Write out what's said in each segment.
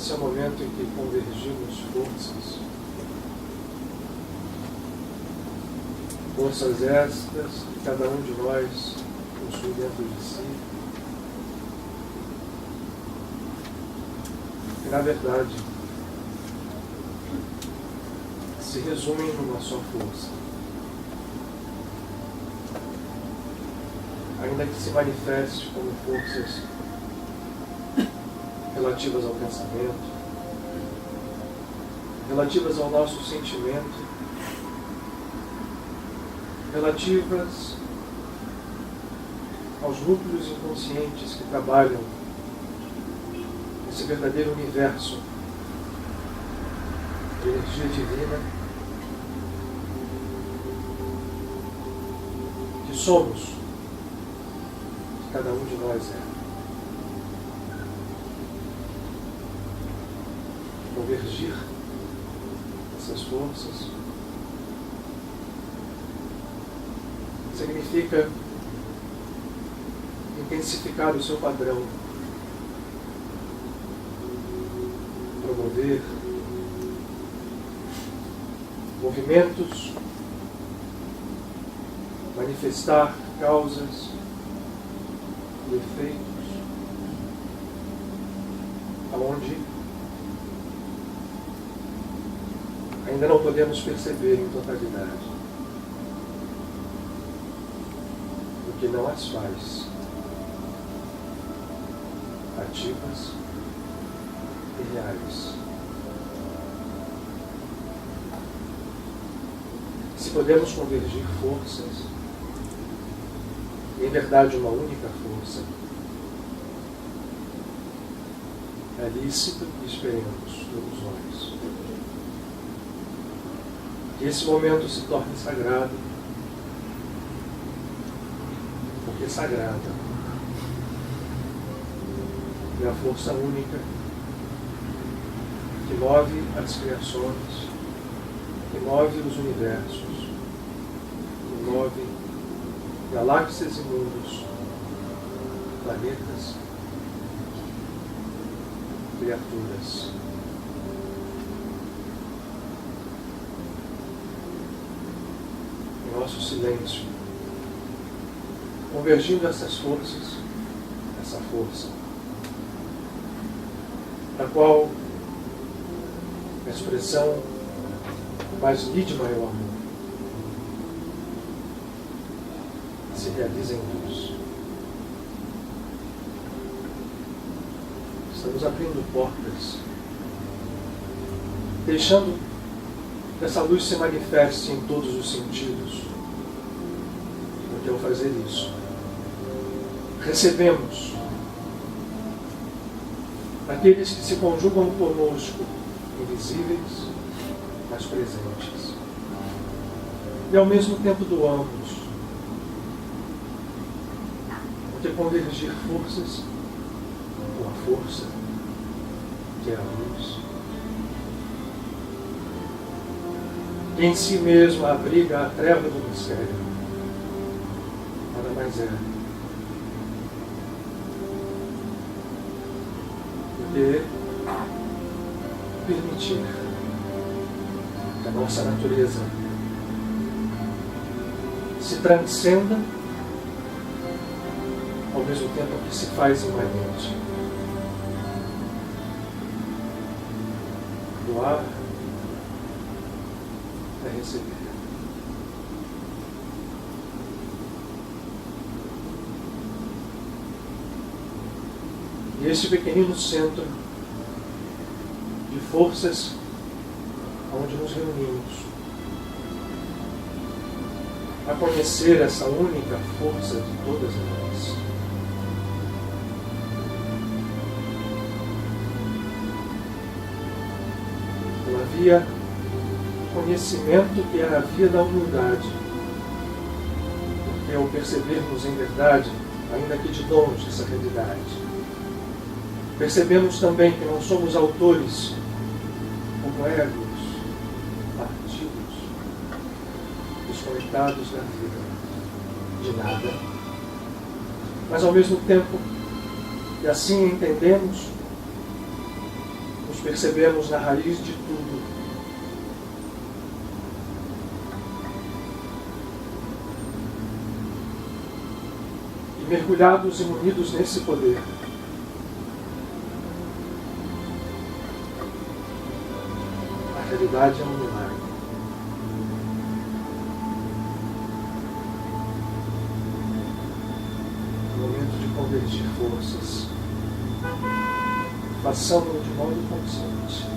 Esse é o momento em que convergimos forças. Forças estas que cada um de nós possui dentro de si. Que, na verdade, se resumem numa só força. Ainda que se manifeste como forças relativas ao pensamento, relativas ao nosso sentimento, relativas aos núcleos inconscientes que trabalham nesse verdadeiro universo de energia divina que somos, que cada um de nós é. Convergir essas forças significa intensificar o seu padrão, promover movimentos, manifestar causas e efeitos, aonde ainda não podemos perceber em totalidade o que não as faz ativas e reais. Se podemos convergir forças, em verdade uma única força, é lícito que esperemos todos nós que esse momento se torne sagrado, porque sagrada é a força única que move as criações, que move os universos, que move galáxias e mundos, planetas, criaturas. Em nosso silêncio, convergindo essas forças, essa força, da qual a expressão mais lídima é o amor, se realiza em luz. Estamos abrindo portas, deixando que essa luz se manifeste em todos os sentidos, porque ao fazer isso, recebemos aqueles que se conjugam conosco, invisíveis, mas presentes, e ao mesmo tempo doamos, porque convergir forças com a força que é a luz, que em si mesma abriga a treva do mistério, nada mais é do que permitir que a nossa natureza se transcenda ao mesmo tempo que se faz imanente. Doar é receber. E este pequenino centro de forças onde nos reunimos a conhecer essa única força de todas nós. Pela via do conhecimento que é a via da humildade, porque ao percebermos em verdade, ainda que de longe, essa realidade, percebemos também que não somos autores como egos partidos, desconectados da vida, de nada. Mas ao mesmo tempo que assim entendemos, nos percebemos na raiz de tudo e mergulhados e munidos nesse poder, a realidade é um milagre. É momento de convergir forças. Façamos-no de modo consciente.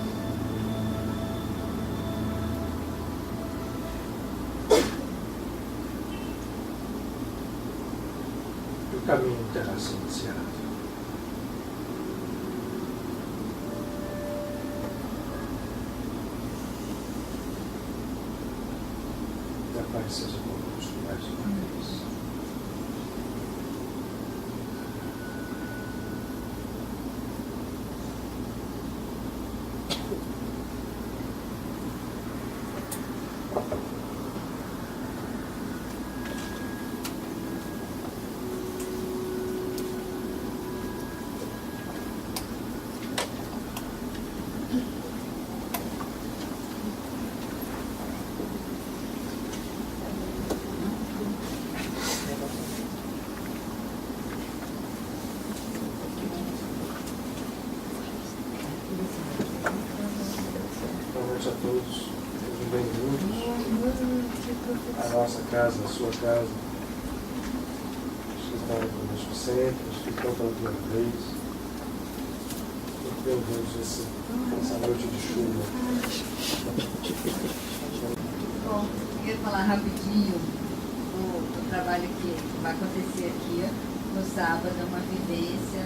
E o caminho terá se iniciado. Que a paz seja conosco mais uma vez. A todos, sejam bem-vindos à nossa casa, à sua casa. Os que estão conosco sempre, os que estão pela primeira vez. Muito bem-vindos essa noite de chuva. Bom, eu queria falar rapidinho do trabalho que vai acontecer aqui no sábado, uma vivência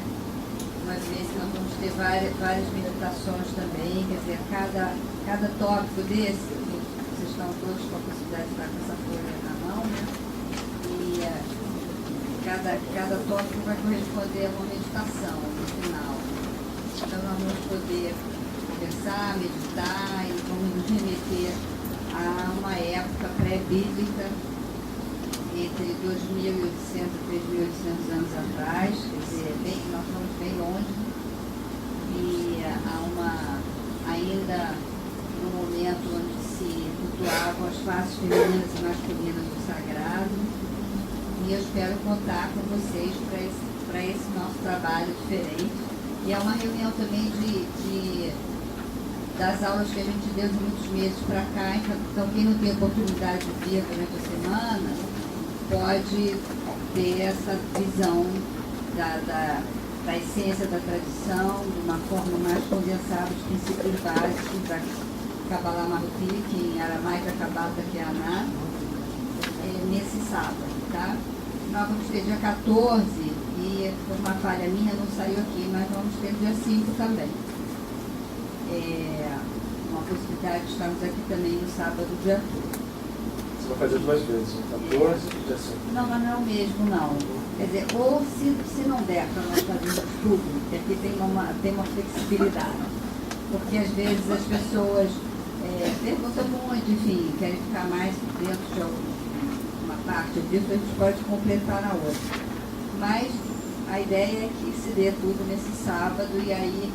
que nós vamos ter várias meditações também, quer dizer, cada tópico desse, vocês estão todos com a possibilidade de estar com essa folha na mão, né? E cada tópico vai corresponder a uma meditação no final. Então nós vamos poder conversar, meditar e vamos nos remeter a uma época pré-bíblica, entre 2.800 e 3.800 anos atrás, quer dizer, nós estamos bem longe, e ainda no momento onde se cultuavam as faces femininas e masculinas do sagrado, e eu espero contar com vocês para esse nosso trabalho diferente. E é uma reunião também das aulas que a gente deu de muitos meses para cá, então quem não tem oportunidade de vir durante a semana, pode ter essa visão da essência da tradição, de uma forma mais condensada dos princípios básicos da Kabbalah Maruti, que em aramaico é Kabbalah Takianá, nesse sábado, tá? Nós vamos ter dia 14, e por uma falha minha não saiu aqui, mas vamos ter dia 5 também. Uma possibilidade de estarmos aqui também no sábado, dia 2. Você vai fazer 2 vezes, 14 e dia 5. Não, mas não é o mesmo, não. Quer dizer, ou se não der para nós fazermos tudo, porque aqui tem uma flexibilidade. Porque às vezes as pessoas perguntam muito, enfim, querem ficar mais dentro de uma parte disso, a gente pode completar na outra. Mas a ideia é que se dê tudo nesse sábado, e aí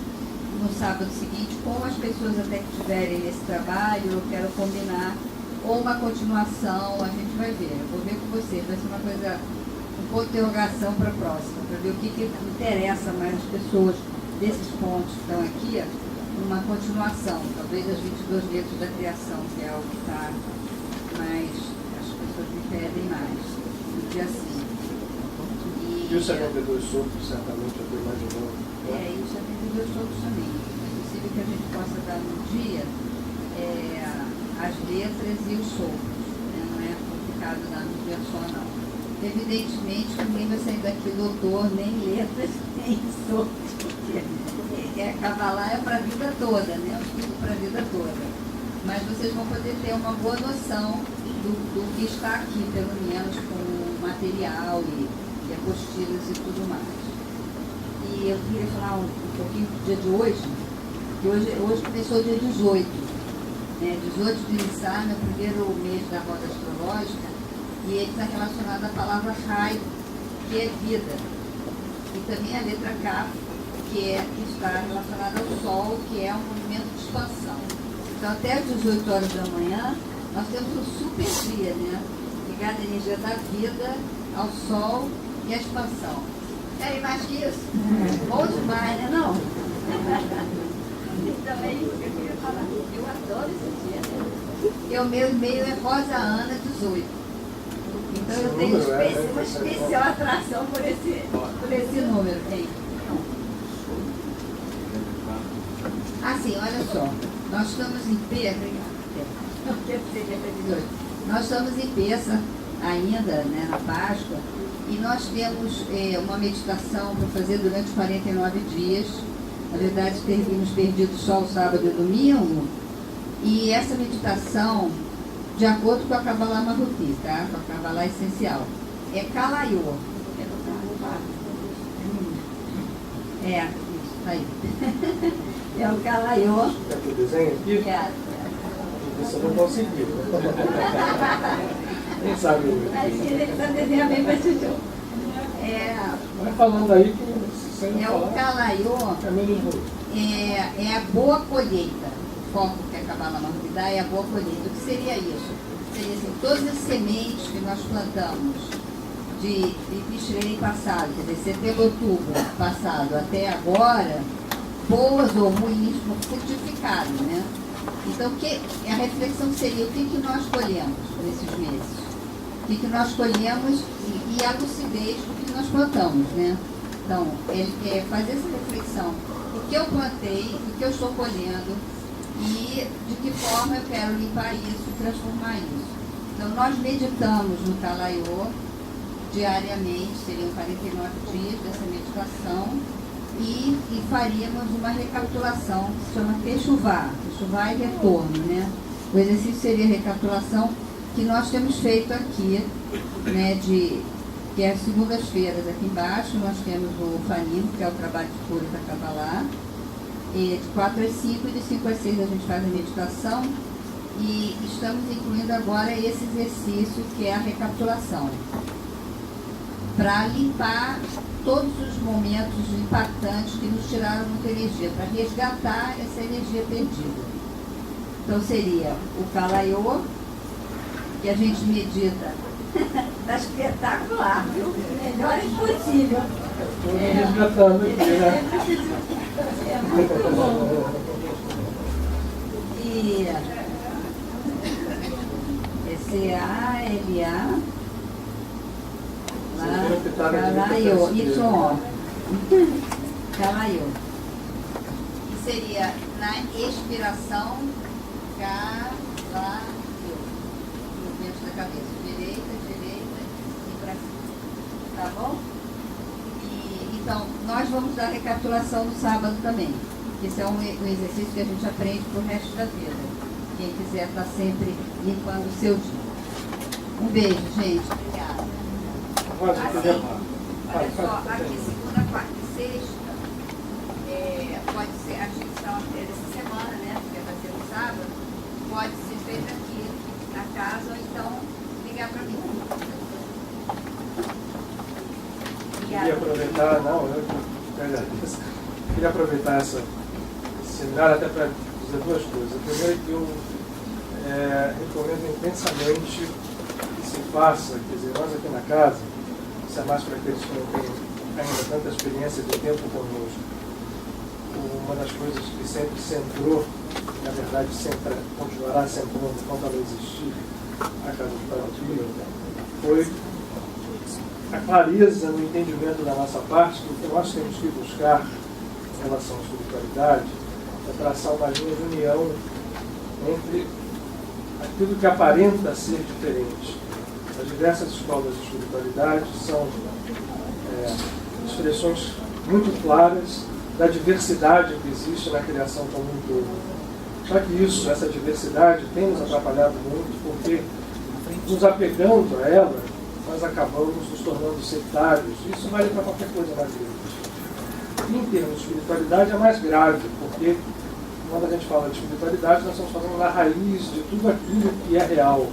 no sábado seguinte, como as pessoas até que estiverem nesse trabalho, eu quero combinar ou uma continuação, a gente vai ver. Eu vou ver com vocês, vai ser uma coisa, um ponto de interrogação para a próxima, para ver o que interessa mais as pessoas desses pontos que estão aqui, uma continuação, talvez as 22 letras da criação, que é o que está mais, as pessoas me pedem mais, no dia 5. E o 72 sopros, certamente, eu estou imaginando. E o 72 sopros também. É possível que a gente possa dar no dia as letras e os sopros. Não é complicado dar no dia só, não. Evidentemente, ninguém vai sair daqui doutor, nem letras, nem sopros, porque Kabbalah é para a vida toda, né? O estudo para a vida toda. Mas vocês vão poder ter uma boa noção do que está aqui, pelo menos com material e apostilas e tudo mais. E eu queria falar um pouquinho do dia de hoje, que hoje começou o dia 18, né? 18 de Nissan, meu primeiro mês da roda astrológica, e ele está relacionado à palavra Rai, que é vida. E também a letra K, que porque está relacionado ao Sol, que é um movimento de expansão. Então, até às 18 horas da manhã, nós temos um super dia, né? Ligado à energia da vida, ao Sol e à expansão. Querem mais que isso? Bom demais, né? Não? Então, é isso que eu queria falar. Eu adoro esse dia, né? E o meu e-mail é Rosa Ana 18. Então, eu tenho uma especial atração por esse número. Hein? Assim, olha só. Nós estamos em peça. Nós estamos em peça ainda, né, na Páscoa, e nós temos uma meditação para fazer durante 49 dias. Na verdade, teríamos perdido só o sábado e o domingo. E essa meditação, de acordo com a Kabbalah Maruti, tá? Com a Kabbalah essencial, é Kalaiô. É, isso aí. É o Kalaiô. É o desenho aqui? É. Isso eu não consegui. Quem sabe? Ele está desenhando bem para Chuchu. Vai falando aí que você não O Kalaiô. É a boa colheita. O foco que a Kabbalah Maruti dá é a boa colheita. O que seria isso? Seria assim, todas as sementes que nós plantamos de Tishrei passado, quer dizer, setembro, outubro passado até agora, boas ou ruins, frutificaram, né? Então, a reflexão seria o que nós colhemos nesses meses? O que nós colhemos e a lucidez do que nós plantamos, né? Então, fazer essa reflexão. O que eu plantei, o que eu estou colhendo e de que forma eu quero limpar isso e transformar isso. Então, nós meditamos no Kalaiô diariamente, seriam 49 dias dessa meditação, e faríamos uma recapitulação que se chama Techuvá. Techuvá é retorno, né? O exercício seria recapitulação que nós temos feito aqui, né? Que é as segundas-feiras aqui embaixo, nós temos o Fanim, que é o trabalho de cura da Kabbalah, de 4 às 5 e de 5 às 6 a gente faz a meditação, e estamos incluindo agora esse exercício que é a recapitulação, para limpar todos os momentos impactantes que nos tiraram muita energia, para resgatar essa energia perdida. Então seria o Kalaiô, que a gente medita, está espetacular, viu? Melhor impossível. Estou resgatando aqui, né? É muito bom. E esse A-L-A. Kalaiô, isso, ó. Kalaiô. E seria na expiração, Kalaiô. Movimento da cabeça, direita e para cima. Tá bom? Então, nós vamos dar recapitulação no sábado também. Esse é um exercício que a gente aprende pro resto da vida. Quem quiser estar sempre limpando o seu dia. Um beijo, gente. Obrigada. Assim, olha só, aqui segunda, quarta e sexta, pode ser, a gente está essa semana, né, porque vai ser no sábado, pode ser feito aqui na casa ou então ligar para mim. Queria aproveitar, queria aproveitar esse seminário até para dizer duas coisas. A primeira é que eu recomendo intensamente que se faça, quer dizer, nós aqui na casa, isso é mais para aqueles que não têm ainda tanta experiência de tempo conosco. Uma das coisas que sempre centrou, na verdade continuará centrando enquanto ela existir, a Casa de Paraty, foi a clareza no entendimento da nossa parte que o que nós temos que buscar em relação à espiritualidade é traçar uma linha de união entre aquilo que aparenta ser diferente. As diversas escolas de espiritualidade são expressões muito claras da diversidade que existe na criação como um todo. Só que essa diversidade tem nos atrapalhado muito, porque nos apegando a ela, nós acabamos nos tornando sectários. Isso vale para qualquer coisa na vida. E em termos de espiritualidade é mais grave, porque quando a gente fala de espiritualidade, nós estamos falando da raiz de tudo aquilo que é real.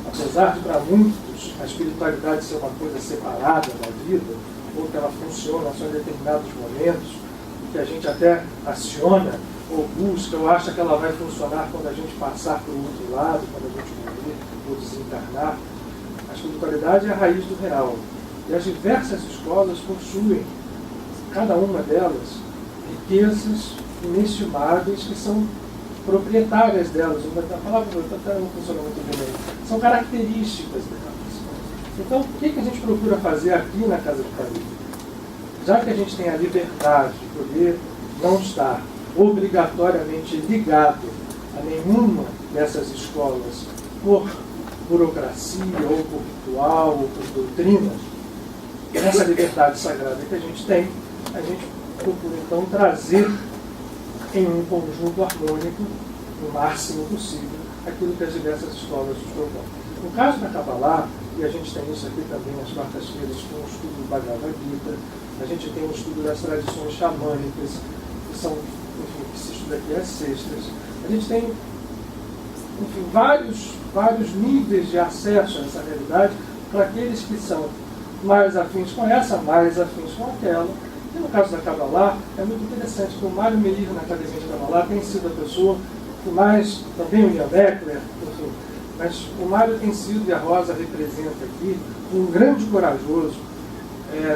Apesar de, para muitos, a espiritualidade ser uma coisa separada da vida, ou que ela funciona só em determinados momentos, que que a gente até aciona ou busca, ou acha que ela vai funcionar quando a gente passar para o outro lado, quando a gente morrer ou desencarnar. A espiritualidade é a raiz do real. E as diversas escolas possuem, cada uma delas, riquezas inestimáveis que são proprietárias delas. A palavra não funciona muito bem. São características delas. Então, o que a gente procura fazer aqui na Casa de Família? Já que a gente tem a liberdade de poder não estar obrigatoriamente ligado a nenhuma dessas escolas por burocracia, ou por ritual, ou por doutrina, essa liberdade sagrada que a gente tem, a gente procura então trazer em um conjunto harmônico, o máximo possível, aquilo que as diversas escolas nos propõem. No caso da Kabbalah, e a gente tem isso aqui também nas quartas-feiras com o estudo do Bhagavad Gita, a gente tem o estudo das tradições xamânicas, que são, enfim, que se estuda aqui às sextas. A gente tem, enfim, vários níveis de acesso a essa realidade para aqueles que são mais afins com essa, mais afins com aquela. E no caso da Kabbalah, é muito interessante que o Mário Meir, na Academia de Kabbalah, tem sido a pessoa que mais, também o Ian Beckler, enfim, mas o Mário tem sido, e a Rosa representa aqui, um grande corajoso,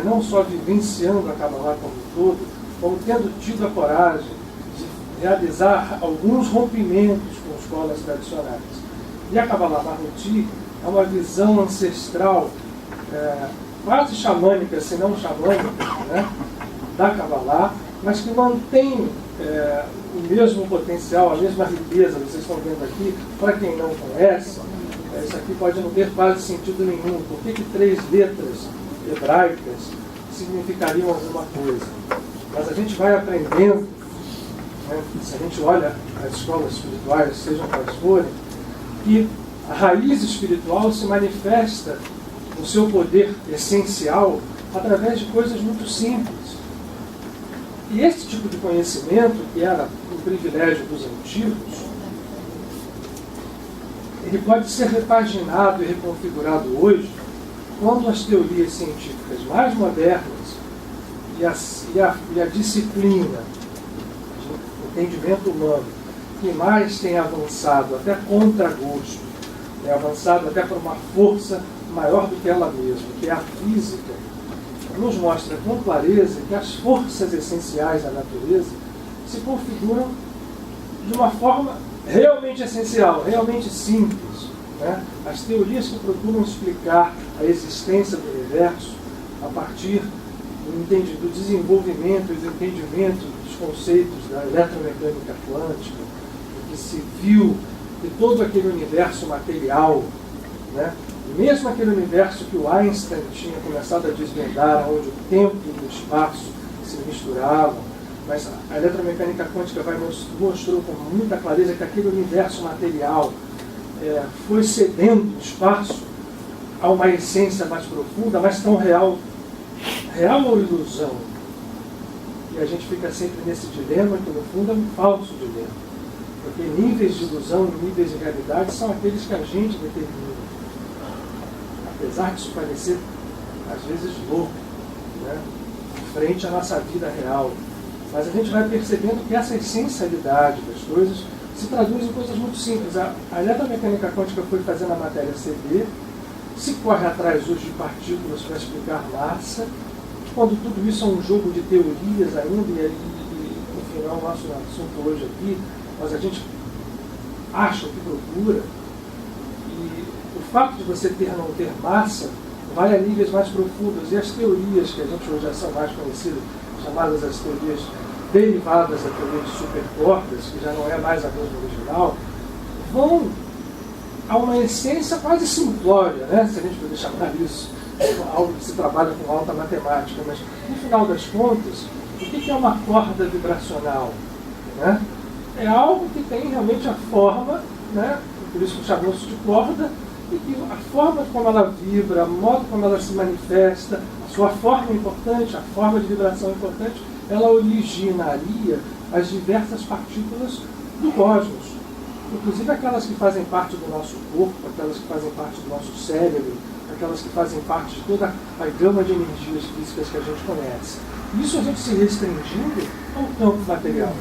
não só vivenciando a Kabbalah como um todo, como tendo tido a coragem de realizar alguns rompimentos com escolas tradicionais. E a Kabbalah Mahuti é uma visão ancestral, quase xamânica, se não xamânica, né, da Kabbalah, mas que mantém o mesmo potencial, a mesma riqueza. Vocês estão vendo aqui, para quem não conhece, isso aqui pode não ter quase sentido nenhum. Por que 3 letras hebraicas significariam alguma coisa? Mas a gente vai aprendendo, né, se a gente olha as escolas espirituais, sejam quais forem, que a raiz espiritual se manifesta no seu poder essencial através de coisas muito simples. E esse tipo de conhecimento, que era um privilégio dos antigos, ele pode ser repaginado e reconfigurado hoje quando as teorias científicas mais modernas e a disciplina de entendimento humano que mais tem avançado até contra gosto, tem avançado até por uma força maior do que ela mesma, que é a física, nos mostra com clareza que as forças essenciais da natureza se configuram de uma forma realmente essencial, realmente simples, né? As teorias que procuram explicar a existência do universo a partir do desenvolvimento e do entendimento dos conceitos da eletromecânica quântica, do que se viu de todo aquele universo material, né? Mesmo aquele universo que o Einstein tinha começado a desvendar, onde o tempo e o espaço se misturavam, mas a eletromecânica quântica mostrou com muita clareza que aquele universo material foi cedendo espaço a uma essência mais profunda, mas tão real ou ilusão? E a gente fica sempre nesse dilema, que no fundo é um falso dilema, porque níveis de ilusão e níveis de realidade são aqueles que a gente determina. Apesar disso parecer, às vezes, louco, né, frente à nossa vida real. Mas a gente vai percebendo que essa essencialidade das coisas se traduz em coisas muito simples. A eletromecânica quântica foi fazendo a matéria ceder, se corre atrás hoje de partículas para explicar massa, quando tudo isso é um jogo de teorias ainda, enfim, não é o nosso assunto hoje aqui, mas a gente acha o que procura. O fato de você ter ou não ter massa vai a níveis mais profundos. E as teorias que a gente hoje já são mais conhecidas, chamadas as teorias derivadas da teoria de supercordas, que já não é mais a mesma original, vão a uma essência quase simplória, né? Se a gente poder chamar isso, algo que se trabalha com alta matemática. Mas, no final das contas, o que é uma corda vibracional? Né? É algo que tem realmente a forma, né? Por isso que chamamos de corda, e que a forma como ela vibra, o modo como ela se manifesta, a sua forma é importante, a forma de vibração é importante, ela originaria as diversas partículas do cosmos, inclusive aquelas que fazem parte do nosso corpo, aquelas que fazem parte do nosso cérebro, aquelas que fazem parte de toda a gama de energias físicas que a gente conhece. Isso a gente se restringindo ao campo material.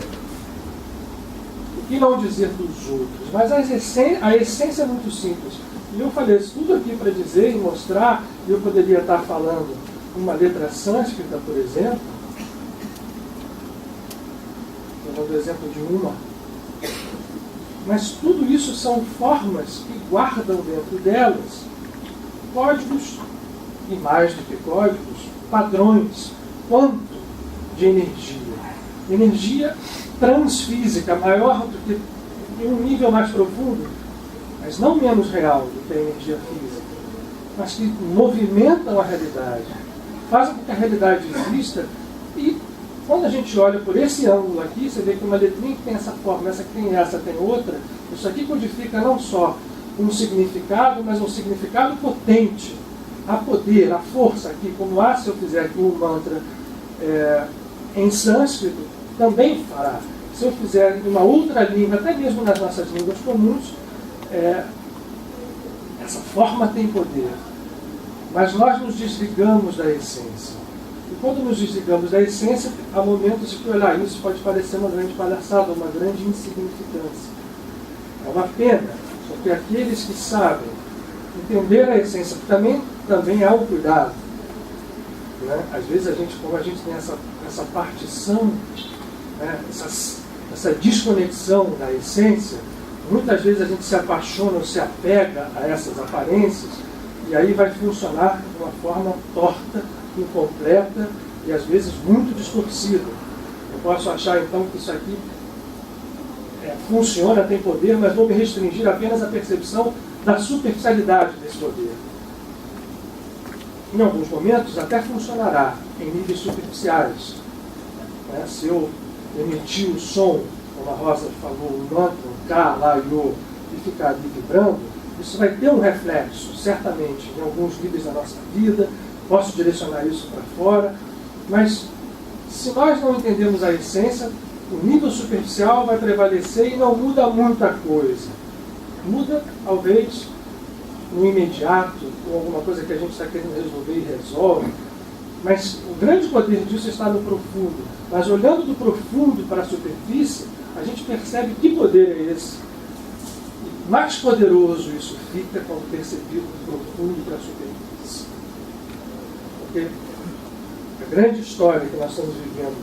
E não dizer dos outros, mas a essência é muito simples. E eu falei isso tudo aqui para dizer e mostrar, e eu poderia estar falando uma letra sânscrita, por exemplo, eu dou o exemplo de uma, mas tudo isso são formas que guardam dentro delas códigos, e mais do que códigos, padrões, quanto de energia. Energia transfísica, maior do que em um nível mais profundo, mas não menos real do que a energia física, mas que movimentam a realidade, fazem com que a realidade exista. E quando a gente olha por esse ângulo aqui, você vê que uma letrinha que tem essa forma, essa que tem essa, tem outra, isso aqui codifica não só um significado, mas um significado potente. Há poder, há força aqui, como há, se eu fizer aqui um mantra em sânscrito, também fará. Se eu fizer em uma outra língua, até mesmo nas nossas línguas comuns, essa forma tem poder. Mas nós nos desligamos da essência. E quando nos desligamos da essência, há momentos em que olhar isso pode parecer uma grande palhaçada, uma grande insignificância. É uma pena, porque aqueles que sabem entender a essência, também há um cuidado. Né? Às vezes, como a gente tem essa partição, né? essa desconexão da essência, muitas vezes a gente se apaixona ou se apega a essas aparências, e aí vai funcionar de uma forma torta, incompleta e às vezes muito distorcida. Eu posso achar então que isso aqui funciona, tem poder, mas vou me restringir apenas à percepção da superficialidade desse poder. Em alguns momentos até funcionará em níveis superficiais. Né? Se eu emitir o som, como a Rosa falou, o mantra, o Ka, Lá, Yo, e ficar ali vibrando, isso vai ter um reflexo, certamente, em alguns níveis da nossa vida. Posso direcionar isso para fora, mas se nós não entendemos a essência, o nível superficial vai prevalecer e não muda muita coisa. Muda, talvez, no imediato, ou alguma coisa que a gente está querendo resolver e resolve, mas o grande poder disso está no profundo. Mas olhando do profundo para a superfície, a gente percebe que poder é esse. E mais poderoso isso fica quando percebido do profundo para a superfície. Porque a grande história que nós estamos vivendo,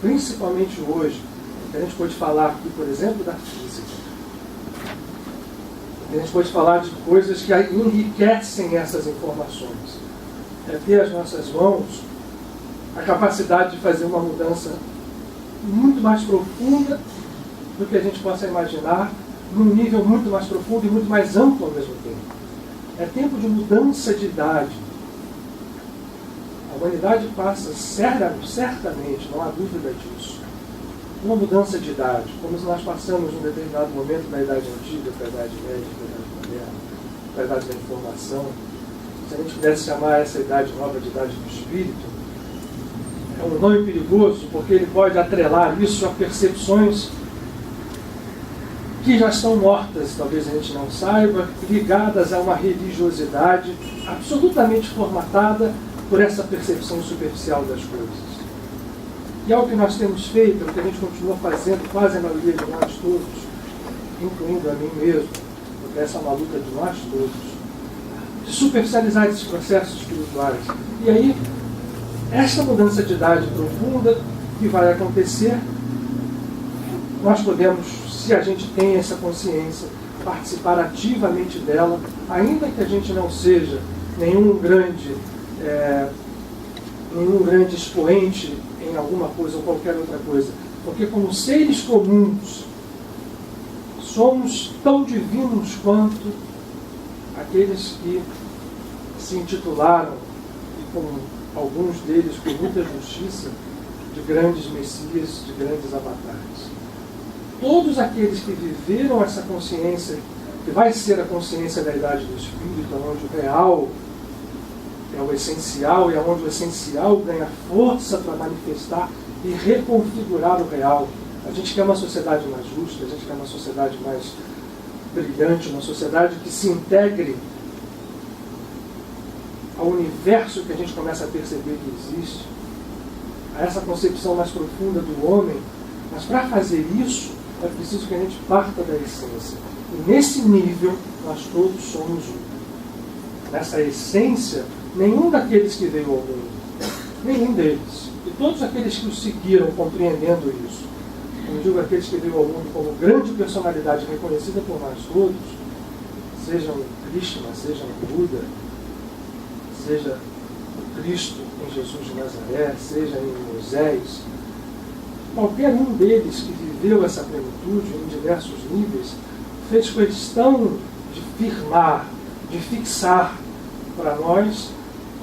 principalmente hoje, que a gente pode falar aqui, por exemplo, da física. A gente pode falar de coisas que enriquecem essas informações. É ter às nossas mãos a capacidade de fazer uma mudança muito mais profunda do que a gente possa imaginar, num nível muito mais profundo e muito mais amplo ao mesmo tempo. É tempo de mudança de idade. A humanidade passa certamente, não há dúvida disso, uma mudança de idade, como se nós passamos num determinado momento da Idade Antiga para a Idade Média, para a Idade Moderna, para a Idade da Informação. Se a gente pudesse chamar essa idade nova de Idade do Espírito, é um nome perigoso, porque ele pode atrelar isso a percepções que já estão mortas, talvez a gente não saiba, ligadas a uma religiosidade absolutamente formatada por essa percepção superficial das coisas. E é o que nós temos feito, é o que a gente continua fazendo, quase a maioria de nós todos, incluindo a mim mesmo, porque essa é uma luta de nós todos, de superficializar esses processos espirituais. E aí, esta mudança de idade profunda que vai acontecer, nós podemos, se a gente tem essa consciência, participar ativamente dela, ainda que a gente não seja nenhum grande expoente em alguma coisa ou qualquer outra coisa, porque como seres comuns somos tão divinos quanto aqueles que se intitularam, e com alguns deles com muita justiça, de grandes messias, de grandes avatares. Todos aqueles que viveram essa consciência, que vai ser a consciência da idade do Espírito, onde o real é o essencial e onde o essencial ganha força para manifestar e reconfigurar o real. A gente quer uma sociedade mais justa, a gente quer uma sociedade mais brilhante, uma sociedade que se integre ao universo que a gente começa a perceber que existe, a essa concepção mais profunda do homem. Mas para fazer isso, é preciso que a gente parta da essência. E nesse nível, nós todos somos um. Nessa essência, nenhum daqueles que veio ao mundo, nenhum deles, e todos aqueles que o seguiram compreendendo isso, como digo, aqueles que veio ao mundo como grande personalidade reconhecida por nós todos, sejam Krishna, sejam Buda, seja o Cristo em Jesus de Nazaré, seja em Moisés, qualquer um deles que viveu essa plenitude em diversos níveis, fez questão de firmar, de fixar para nós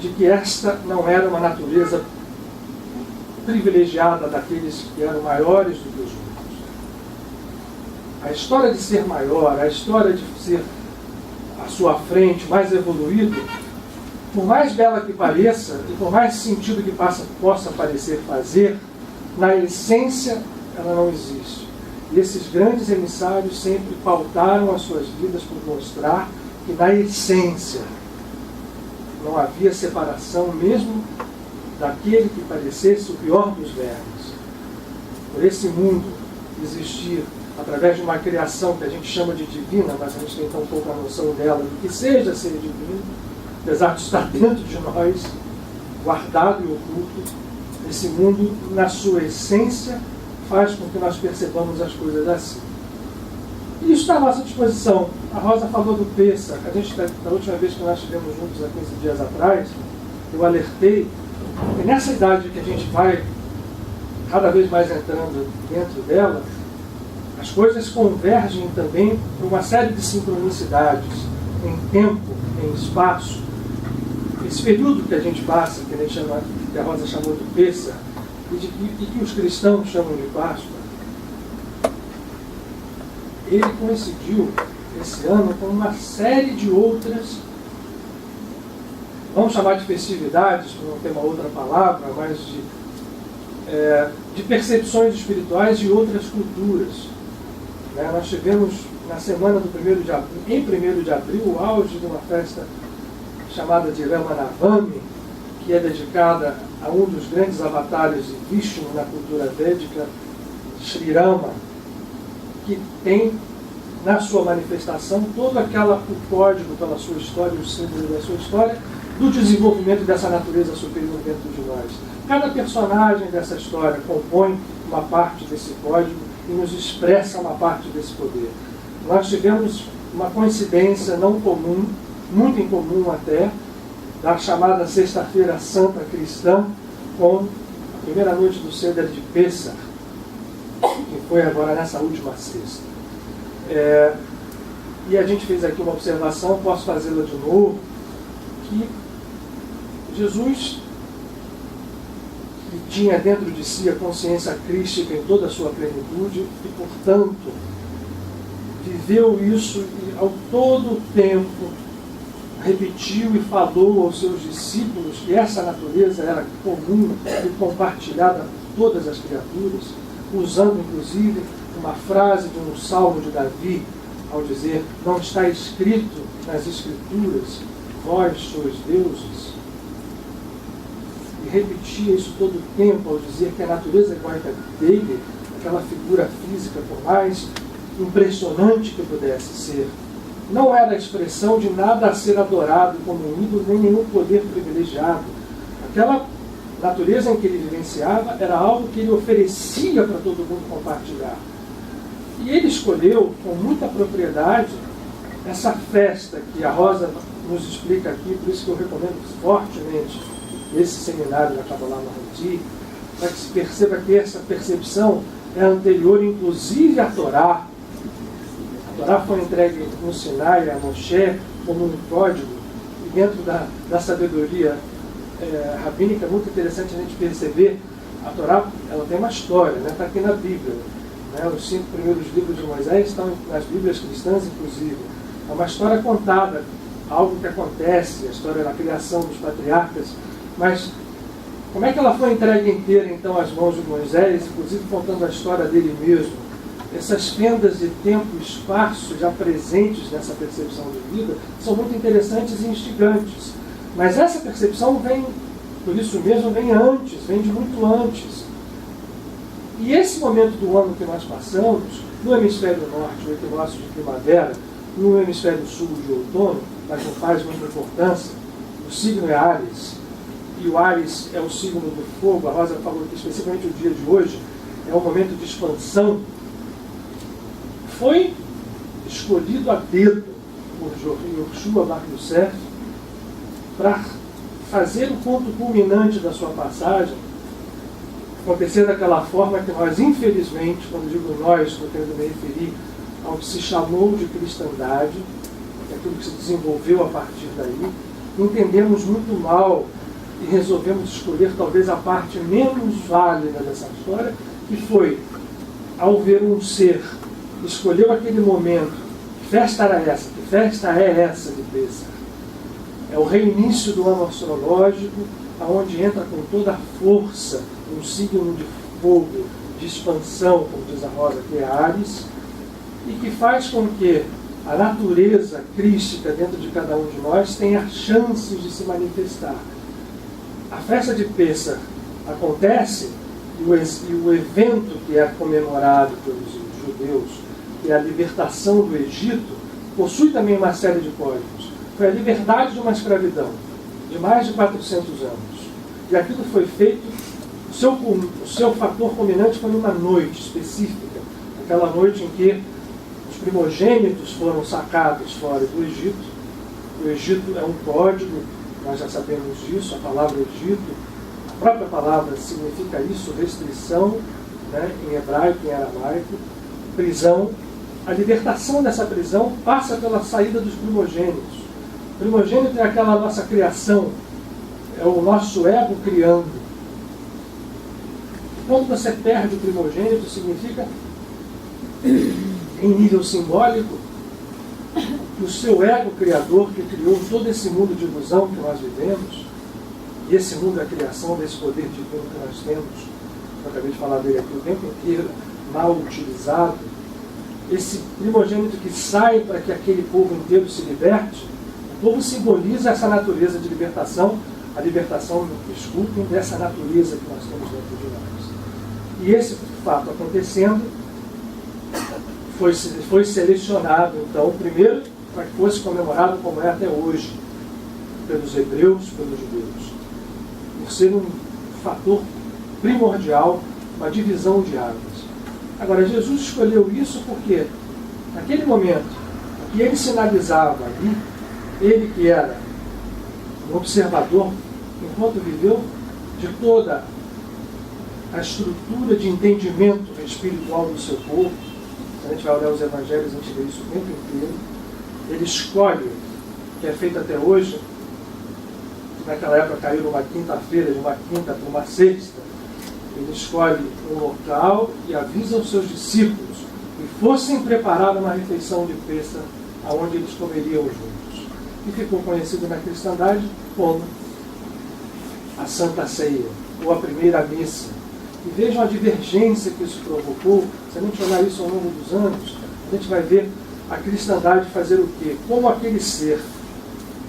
de que esta não era uma natureza privilegiada daqueles que eram maiores do que os outros. A história de ser maior, a história de ser à sua frente, mais evoluído, por mais bela que pareça e por mais sentido que possa parecer fazer, na essência ela não existe. E esses grandes emissários sempre pautaram as suas vidas por mostrar que na essência não havia separação mesmo daquele que parecesse o pior dos vermes. Por esse mundo existir através de uma criação que a gente chama de divina, mas a gente tem tão pouca noção dela, do que seja ser divino, apesar de estar dentro de nós, guardado e oculto, esse mundo, na sua essência, faz com que nós percebamos as coisas assim. E isso está à nossa disposição. A Rosa falou do Pêssar. A gente, da última vez que nós estivemos juntos há 15 dias atrás, eu alertei que nessa idade que a gente vai cada vez mais entrando dentro dela, as coisas convergem também por uma série de sincronicidades em tempo, em espaço. Esse período que a gente passa, que a Rosa chamou de Pêssar, e que os cristãos chamam de Páscoa, ele coincidiu esse ano com uma série de outras, vamos chamar de festividades, para não ter uma outra palavra, mas de percepções espirituais de outras culturas. Nós tivemos na semana do 1º de abril, em 1º de abril, o auge de uma festa chamada de Ramanavami, que é dedicada a um dos grandes avatares de Vishnu na cultura védica, Sri Rama, que tem na sua manifestação todo o código pela sua história, os símbolos da sua história, do desenvolvimento dessa natureza superior dentro de nós. Cada personagem dessa história compõe uma parte desse código e nos expressa uma parte desse poder. Nós tivemos uma coincidência não comum, muito incomum até, da chamada Sexta-feira Santa Cristã, com a primeira noite do Seder de Pêssar, que foi agora nessa última sexta. E a gente fez aqui uma observação, posso fazê-la de novo, que Jesus, que tinha dentro de si a consciência crística em toda a sua plenitude, e portanto viveu isso e ao todo o tempo repetiu e falou aos seus discípulos que essa natureza era comum e compartilhada por todas as criaturas, usando inclusive uma frase de um salmo de Davi, ao dizer: não está escrito nas Escrituras, vós sois deuses. E repetia isso todo o tempo ao dizer que a natureza egóica dele, aquela figura física, por mais impressionante que pudesse ser, não era a expressão de nada a ser adorado como um ídolo, nem nenhum poder privilegiado. Aquela natureza em que ele vivenciava era algo que ele oferecia para todo mundo compartilhar. E ele escolheu, com muita propriedade, essa festa que a Rosa nos explica aqui, por isso que eu recomendo fortemente esse seminário da Kabbalah Mahoti, para que se perceba que essa percepção é anterior, inclusive, à Torá. A Torá foi entregue no Sinai a Moshe como um código, e dentro da sabedoria rabínica é muito interessante a gente perceber. A Torá, ela tem uma história, está aqui na Bíblia. Os 5 primeiros livros de Moisés estão nas Bíblias cristãs, inclusive. É uma história contada, algo que acontece, a história da criação dos patriarcas, mas como é que ela foi entregue inteira, então, às mãos de Moisés, inclusive contando a história dele mesmo? Essas fendas de tempo e espaço já presentes nessa percepção de vida são muito interessantes e instigantes. Mas essa percepção vem, por isso mesmo, vem antes, vem de muito antes. E esse momento do ano que nós passamos, no hemisfério norte, o equinócio de primavera, no hemisfério sul de outono, mas não faz muita importância, o signo é Áries, e o Áries é o signo do fogo. A Rosa falou que especificamente o dia de hoje é um momento de expansão. Foi escolhido a dedo por Yoshua Bar Yosef para fazer o ponto culminante da sua passagem acontecer daquela forma que nós, infelizmente, quando digo nós, estou querendo me referir ao que se chamou de cristandade, aquilo que se desenvolveu a partir daí, entendemos muito mal e resolvemos escolher talvez a parte menos válida dessa história, que foi, ao ver um ser, escolheu aquele momento, que festa era essa, que festa é essa de Pêssar? É o reinício do ano astrológico, aonde entra com toda a força um signo de fogo, de expansão, como diz a Rosa, que é Áries, e que faz com que a natureza crística dentro de cada um de nós tenha chances de se manifestar. A festa de Pêssar acontece e o evento que é comemorado pelos judeus, que é a libertação do Egito, possui também uma série de códigos. Foi a liberdade de uma escravidão de mais de 400 anos. E aquilo foi feito, o seu fator culminante foi numa noite específica, aquela noite em que os primogênitos foram sacados fora do Egito. O Egito é um código, nós já sabemos disso, a palavra Egito, a própria palavra significa isso, restrição, né, em hebraico, em aramaico, prisão. A libertação dessa prisão passa pela saída dos primogênitos. O primogênito é aquela nossa criação, é o nosso ego criando. Quando você perde o primogênito, significa, em nível simbólico, que o seu ego criador, que criou todo esse mundo de ilusão que nós vivemos, e esse mundo é a criação desse poder divino que nós temos, eu acabei de falar dele aqui o tempo inteiro, mal utilizado, esse primogênito que sai para que aquele povo inteiro se liberte, o povo simboliza essa natureza de libertação, a libertação, desculpem, dessa natureza que nós temos dentro de nós. E esse fato acontecendo, foi selecionado, então, primeiro, para que fosse comemorado como é até hoje, pelos hebreus, pelos judeus, por ser um fator primordial, uma divisão de águas. Agora, Jesus escolheu isso porque, naquele momento, que ele sinalizava ali, ele que era um observador, enquanto viveu, de toda a estrutura de entendimento espiritual do seu povo. Se a gente vai olhar os evangelhos, a gente vê isso o tempo inteiro. Ele escolhe, que é feito até hoje, naquela época caiu numa quinta-feira, de uma quinta para uma sexta, ele escolhe um local e avisa aos seus discípulos que fossem preparar uma refeição de Pêssar, aonde eles comeriam juntos. E ficou conhecido na cristandade como a Santa Ceia, ou a primeira missa. E vejam a divergência que isso provocou. Se a gente olhar isso ao longo dos anos, a gente vai ver a cristandade fazer o quê? Como aquele ser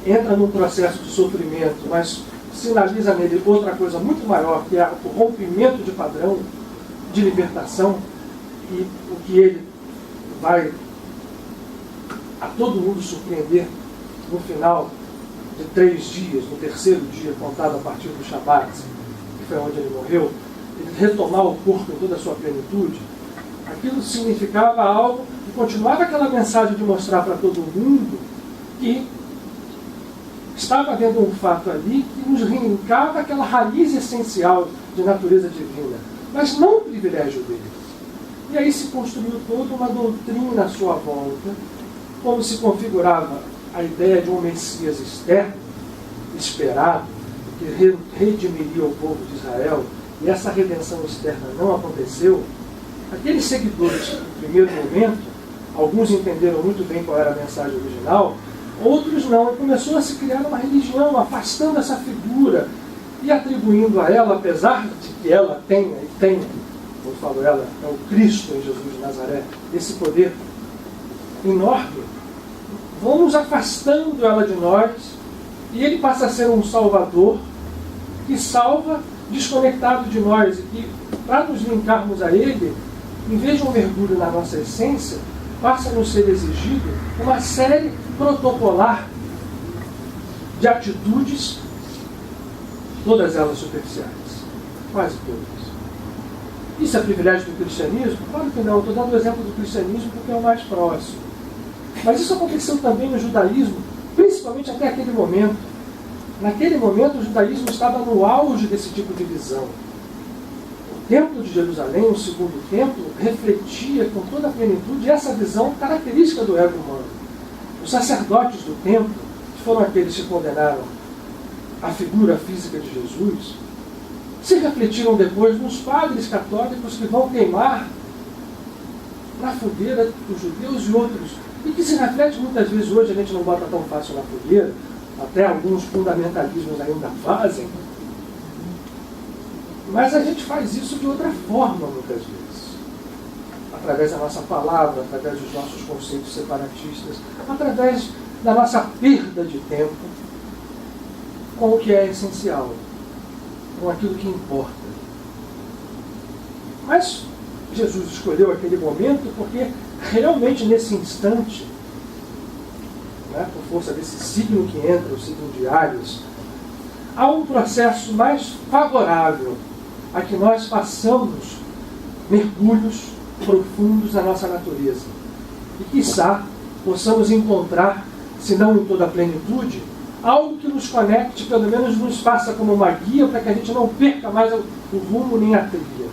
entra num processo de sofrimento, mas sinaliza nele outra coisa muito maior, que é o rompimento de padrão, de libertação, e o que ele vai a todo mundo surpreender no final de 3 dias, no terceiro dia, contado a partir do Shabat, que foi onde ele morreu, ele retomar o corpo em toda a sua plenitude. Aquilo significava algo que continuava aquela mensagem de mostrar para todo mundo que estava havendo um fato ali que nos reincava aquela raiz essencial de natureza divina, mas não o privilégio dele. E aí se construiu toda uma doutrina à sua volta, como se configurava a ideia de um Messias externo, esperado, que redimiria o povo de Israel, e essa redenção externa não aconteceu. Aqueles seguidores, no primeiro momento, alguns entenderam muito bem qual era a mensagem original, outros não, e começou a se criar uma religião, afastando essa figura e atribuindo a ela, apesar de que ela tenha, eu falo ela, é o Cristo em Jesus de Nazaré, esse poder enorme, vamos afastando ela de nós E ele passa a ser um salvador que salva desconectado de nós. E que, para nos linkarmos a ele, em vez de um mergulho na nossa essência, passa a nos ser exigido uma série protocolar de atitudes, todas elas superficiais. Quase todas. Isso é privilégio do cristianismo? Claro que não. Estou dando o exemplo do cristianismo porque é o mais próximo. Mas isso aconteceu também no judaísmo, principalmente até aquele momento. Naquele momento, o judaísmo estava no auge desse tipo de visão. O templo de Jerusalém, o segundo templo, refletia com toda a plenitude essa visão característica do ego humano. Os sacerdotes do templo, que foram aqueles que condenaram a figura física de Jesus, se refletiram depois nos padres católicos que vão queimar na fogueira os judeus e outros, e que se reflete muitas vezes hoje, a gente não bota tão fácil na fogueira, até alguns fundamentalismos ainda fazem, mas a gente faz isso de outra forma muitas vezes, através da nossa palavra, através dos nossos conceitos separatistas, através da nossa perda de tempo com o que é essencial, com aquilo que importa. Mas Jesus escolheu aquele momento porque realmente nesse instante, né, por força desse signo que entra, o signo de Áries, há um processo mais favorável a que nós façamos mergulhos profundos na nossa natureza. E, quiçá, possamos encontrar, se não em toda a plenitude, algo que nos conecte, pelo menos nos faça como uma guia, para que a gente não perca mais o rumo nem a trilha.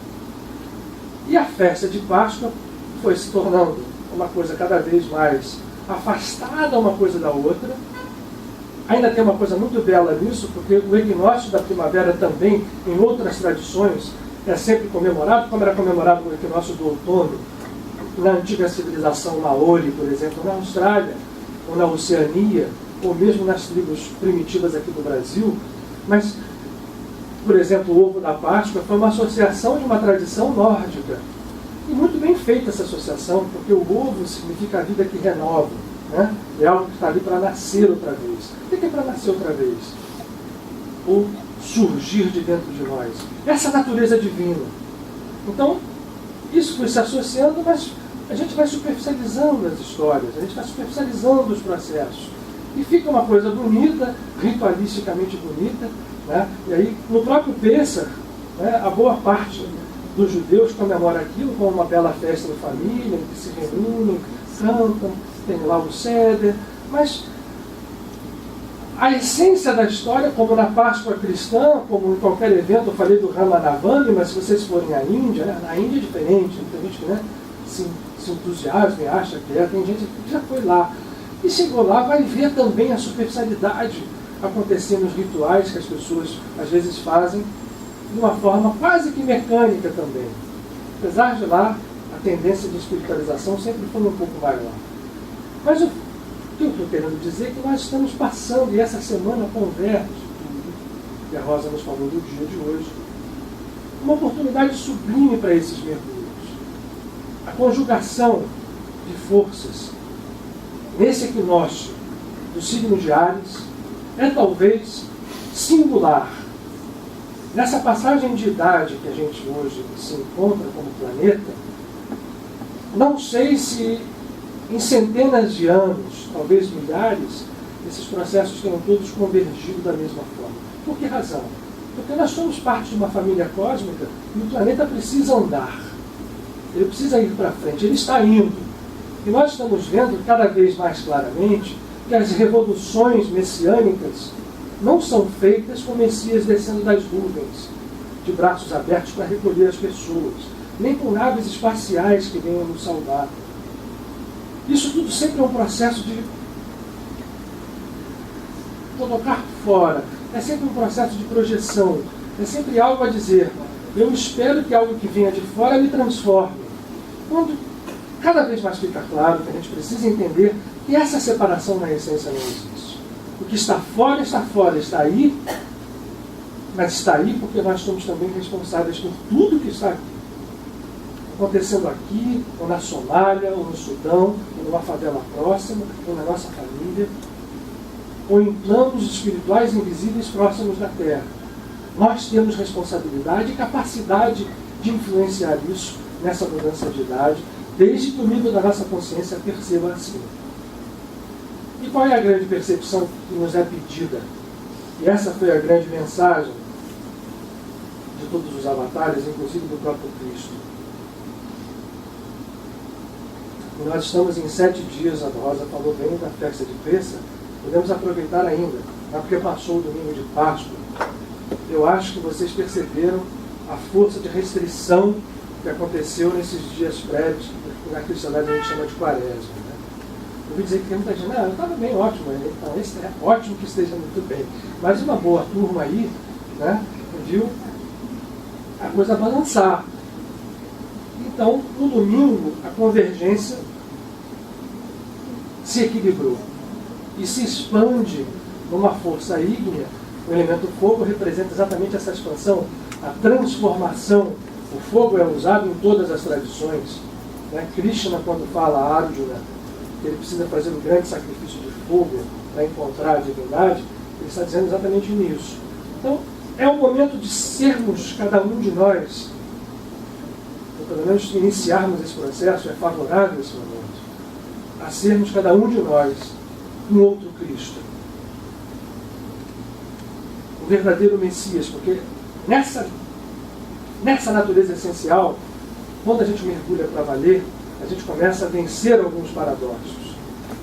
E a festa de Páscoa foi se tornando uma coisa cada vez mais afastada uma coisa da outra. Ainda tem uma coisa muito bela nisso, porque o equinócio da primavera também, em outras tradições, é sempre comemorado, como era comemorado o equinócio do outono, na antiga civilização maori, por exemplo, na Austrália, ou na Oceania, ou mesmo nas tribos primitivas aqui do Brasil. Mas, por exemplo, o ovo da Páscoa foi uma associação de uma tradição nórdica. E muito bem feita essa associação, porque o ovo significa a vida que renova, né? É algo que está ali para nascer outra vez. O que é para nascer outra vez? Ou surgir de dentro de nós. Essa natureza divina. Então, isso foi se associando, mas a gente vai superficializando as histórias, a gente vai superficializando os processos. E fica uma coisa bonita, ritualisticamente bonita, né? E aí, no próprio Pêssar, né, a boa parte dos judeus comemora aquilo como uma bela festa de família, que se reúnem, cantam, tem lá o Seder, mas a essência da história, como na Páscoa cristã, como em qualquer evento, eu falei do Ramanavami, mas se vocês forem à Índia, né, na Índia é diferente, tem gente que, né, se entusiasma e acha que tem gente que já foi lá. E chegou lá, vai ver também a superficialidade acontecendo nos rituais que as pessoas às vezes fazem de uma forma quase que mecânica também. Apesar de lá, a tendência de espiritualização sempre foi um pouco maior. Mas o que eu estou querendo dizer é que nós estamos passando, e essa semana converge tudo, que a Rosa nos falou do dia de hoje, uma oportunidade sublime para esses mergulhos. A conjugação de forças nesse equinócio do signo de Áries é talvez singular. Nessa passagem de idade que a gente hoje se encontra como planeta, não sei se em centenas de anos, talvez milhares, esses processos tenham todos convergido da mesma forma. Por que razão? Porque nós somos parte de uma família cósmica e o planeta precisa andar. Ele precisa ir para frente, ele está indo. E nós estamos vendo cada vez mais claramente que as revoluções messiânicas não são feitas com o Messias descendo das nuvens, de braços abertos para recolher as pessoas, nem com naves espaciais que venham nos salvar. Isso tudo sempre é um processo de colocar fora, é sempre um processo de projeção, é sempre algo a dizer, eu espero que algo que venha de fora me transforme. Quando cada vez mais fica claro que a gente precisa entender que essa separação na essência não existe. O que está fora, está aí, mas está aí porque nós somos também responsáveis por tudo que está aqui. Acontecendo aqui, ou na Somália, ou no Sudão, ou numa favela próxima, ou na nossa família. ou em planos espirituais invisíveis próximos da Terra. Nós temos responsabilidade e capacidade de influenciar isso nessa mudança de idade, desde que o nível da nossa consciência perceba assim. E qual é a grande percepção que nos é pedida? E essa foi a grande mensagem de todos os avatares, inclusive do próprio Cristo. E nós estamos em 7 dias, a Rosa falou bem da festa de Pêssar, podemos aproveitar ainda, não porque passou o domingo de Páscoa. Eu acho que vocês perceberam a força de restrição que aconteceu nesses dias prévios, que na cristandade a gente chama de quaresma. Né? Eu ouvi dizer que tem muita gente, eu estava bem ótimo, então esse é ótimo que esteja muito bem. Mas uma boa turma aí, né, viu a coisa balançar. Então, no domingo, a convergência se equilibrou e se expande numa força ígnea. O elemento fogo representa exatamente essa expansão, a transformação. O fogo é usado em todas as tradições. Né? Krishna, quando fala a Arjuna que ele precisa fazer um grande sacrifício de fogo para encontrar a divindade, ele está dizendo exatamente nisso. Então, é o momento de sermos, cada um de nós, ou pelo menos iniciarmos esse processo, é favorável esse momento, a sermos, cada um de nós, um outro Cristo. O verdadeiro Messias, porque nessa natureza essencial, quando a gente mergulha para valer, a gente começa a vencer alguns paradoxos.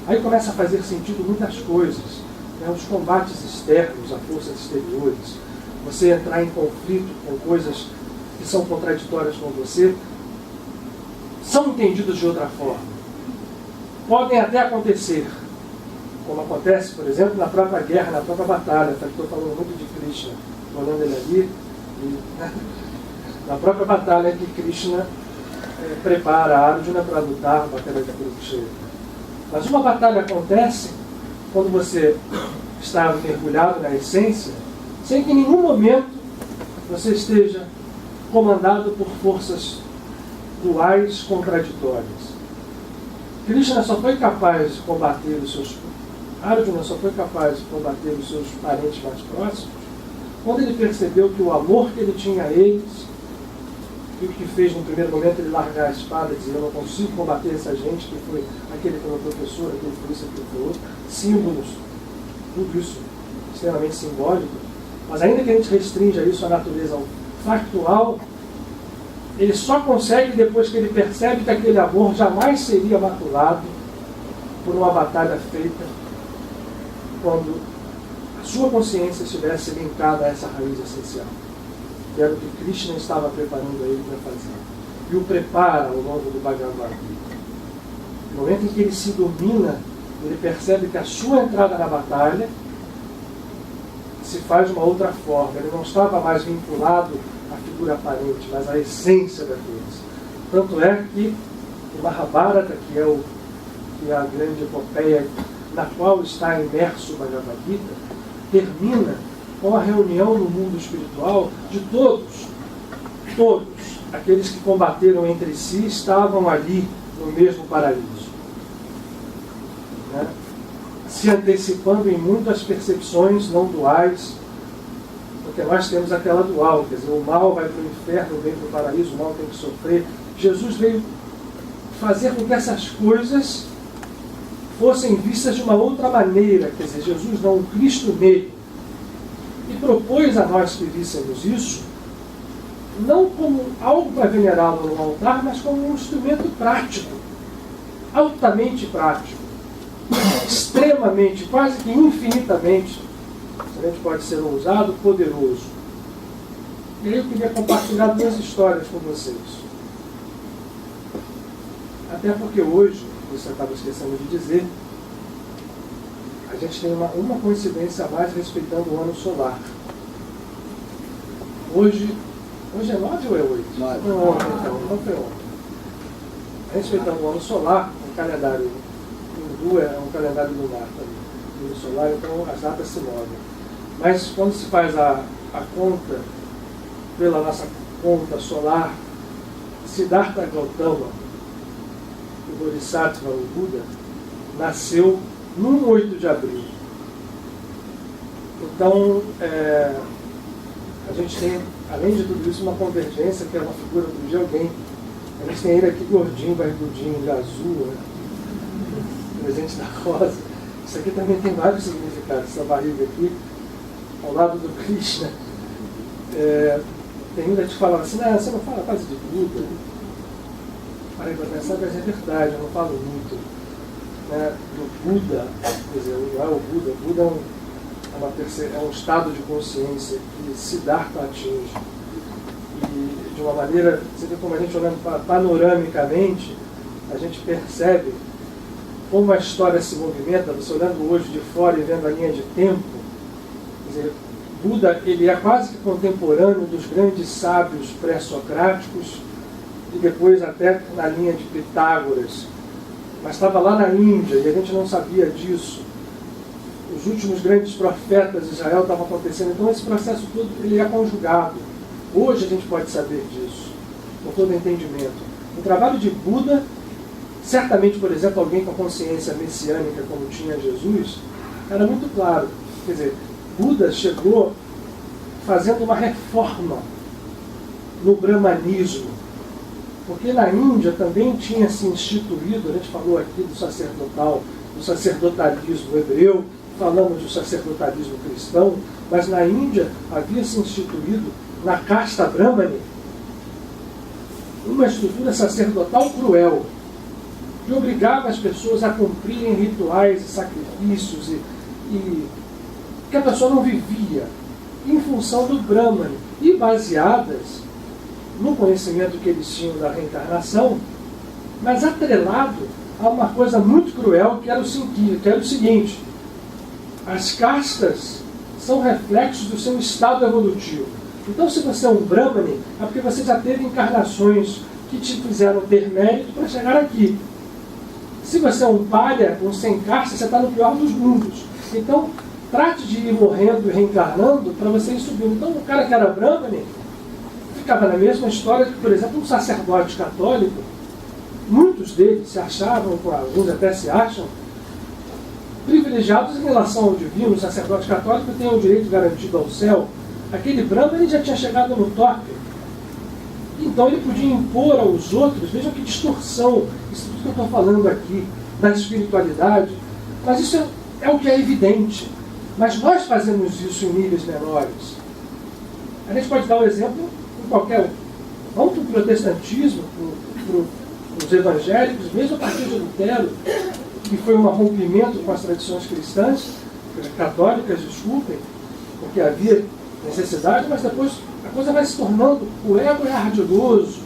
Aí começa a fazer sentido muitas coisas, né? Os combates externos, as forças exteriores, você entrar em conflito com coisas que são contraditórias com você, são entendidos de outra forma. Podem até acontecer, como acontece, por exemplo, na própria guerra, na própria batalha. Estou falando muito de Krishna, olhando ele ali, na própria batalha que Krishna prepara a Arjuna para lutar a batalha de Kurukshetra. Mas uma batalha acontece quando você está mergulhado na essência, sem que em nenhum momento você esteja comandado por forças duais contraditórias. Krishna só foi capaz de combater os seus... Arjuna só foi capaz de combater os seus parentes mais próximos quando ele percebeu que o amor que ele tinha a eles, e o que fez no primeiro momento ele largar a espada e dizer: eu não consigo combater essa gente, que foi aquele que foi o professor, aquele que foi isso, aquele que foi outro, símbolos, tudo isso extremamente simbólico. Mas ainda que a gente restrinja isso à natureza factual, ele só consegue depois que ele percebe que aquele amor jamais seria maculado por uma batalha feita quando a sua consciência estivesse linkada a essa raiz essencial, que era o que Krishna estava preparando ele para fazer. E o prepara ao longo do Bhagavad Gita. No momento em que ele se domina, ele percebe que a sua entrada na batalha se faz de uma outra forma. Ele não estava mais vinculado à figura aparente, mas à essência daqueles. Tanto é que o Mahabharata, que é a grande epopeia na qual está imerso o Bhagavad Gita, termina com a reunião no mundo espiritual de todos aqueles que combateram entre si, estavam ali no mesmo paraíso, né? Se antecipando em muitas percepções não duais, porque nós temos aquela dual, quer dizer, o mal vai para o inferno, vem para o paraíso, o mal tem que sofrer. Jesus veio fazer com que essas coisas fossem vistas de uma outra maneira, quer dizer, Jesus não, o Cristo nele, e propôs a nós que víssemos isso, não como algo para venerá-lo no altar, mas como um instrumento prático, altamente prático, extremamente, quase que infinitamente, a gente pode ser ousado, poderoso. E aí eu queria compartilhar 2 histórias com vocês. Até porque hoje, você acaba esquecendo de dizer, a gente tem uma coincidência a mais respeitando o ano solar. Hoje é 9 ou é 8? 9. Foi ontem, então. Não foi ontem. Respeitando o ano solar, um calendário hindu é um calendário lunar também. O ano solar, então as datas se movem. Mas quando se faz a conta, pela nossa conta solar, Siddhartha Gautama, o Bodhisattva, o Buda, nasceu no 8 de abril. Então, a gente tem, além de tudo isso, uma convergência, que é uma figura de alguém. A gente tem ele aqui gordinho, barrigudinho, de azul, né? Presente da rosa. Isso aqui também tem vários significados, essa barriga aqui, ao lado do Krishna. Tem muita gente que fala assim, você não fala quase de Buda. Parei para pensar, mas é verdade, eu não falo muito, né, do Buda, quer dizer, não é o Buda. O Buda é um estado de consciência que Siddhartha atinge. E de uma maneira, você vê como a gente olhando panoramicamente, a gente percebe como a história se movimenta, você olhando hoje de fora e vendo a linha de tempo. Quer dizer, Buda, ele é quase que contemporâneo dos grandes sábios pré-socráticos e depois até na linha de Pitágoras. Mas estava lá na Índia e a gente não sabia disso. Os últimos grandes profetas de Israel estavam acontecendo. Então esse processo todo ele é conjugado. Hoje a gente pode saber disso, com todo entendimento. O trabalho de Buda, certamente, por exemplo, alguém com consciência messiânica como tinha Jesus, era muito claro. Quer dizer, Buda chegou fazendo uma reforma no brahmanismo, porque na Índia também tinha se instituído, a gente falou aqui do sacerdotalismo hebreu, falamos do sacerdotalismo cristão, mas na Índia havia se instituído, na casta brahmane, uma estrutura sacerdotal cruel, que obrigava as pessoas a cumprirem rituais e sacrifícios e que a pessoa não vivia em função do Brahmane e baseadas no conhecimento que eles tinham da reencarnação, mas atrelado a uma coisa muito cruel que era o seguinte: as castas são reflexos do seu estado evolutivo. Então, se você é um Brahmane, é porque você já teve encarnações que te fizeram ter mérito para chegar aqui. Se você é um palha, um sem casta, você está no pior dos mundos. Então, trate de ir morrendo e reencarnando para você ir subindo. Então, o cara que era Brahmane ficava na mesma história que, por exemplo, um sacerdote católico. Muitos deles se achavam, alguns até se acham, privilegiados em relação ao divino. O sacerdote católico tem o direito garantido ao céu. Aquele Brahmane já tinha chegado no toque. Então ele podia impor aos outros, vejam que distorção, isso tudo que eu estou falando aqui, da espiritualidade, mas isso é o que é evidente. Mas nós fazemos isso em níveis menores. A gente pode dar um exemplo em qualquer um. Vamos para o protestantismo, para os evangélicos, mesmo a partir de Lutero, que foi um rompimento com as tradições cristãs, católicas, desculpem, porque havia necessidade, mas depois a coisa vai se tornando, o ego é ardiloso,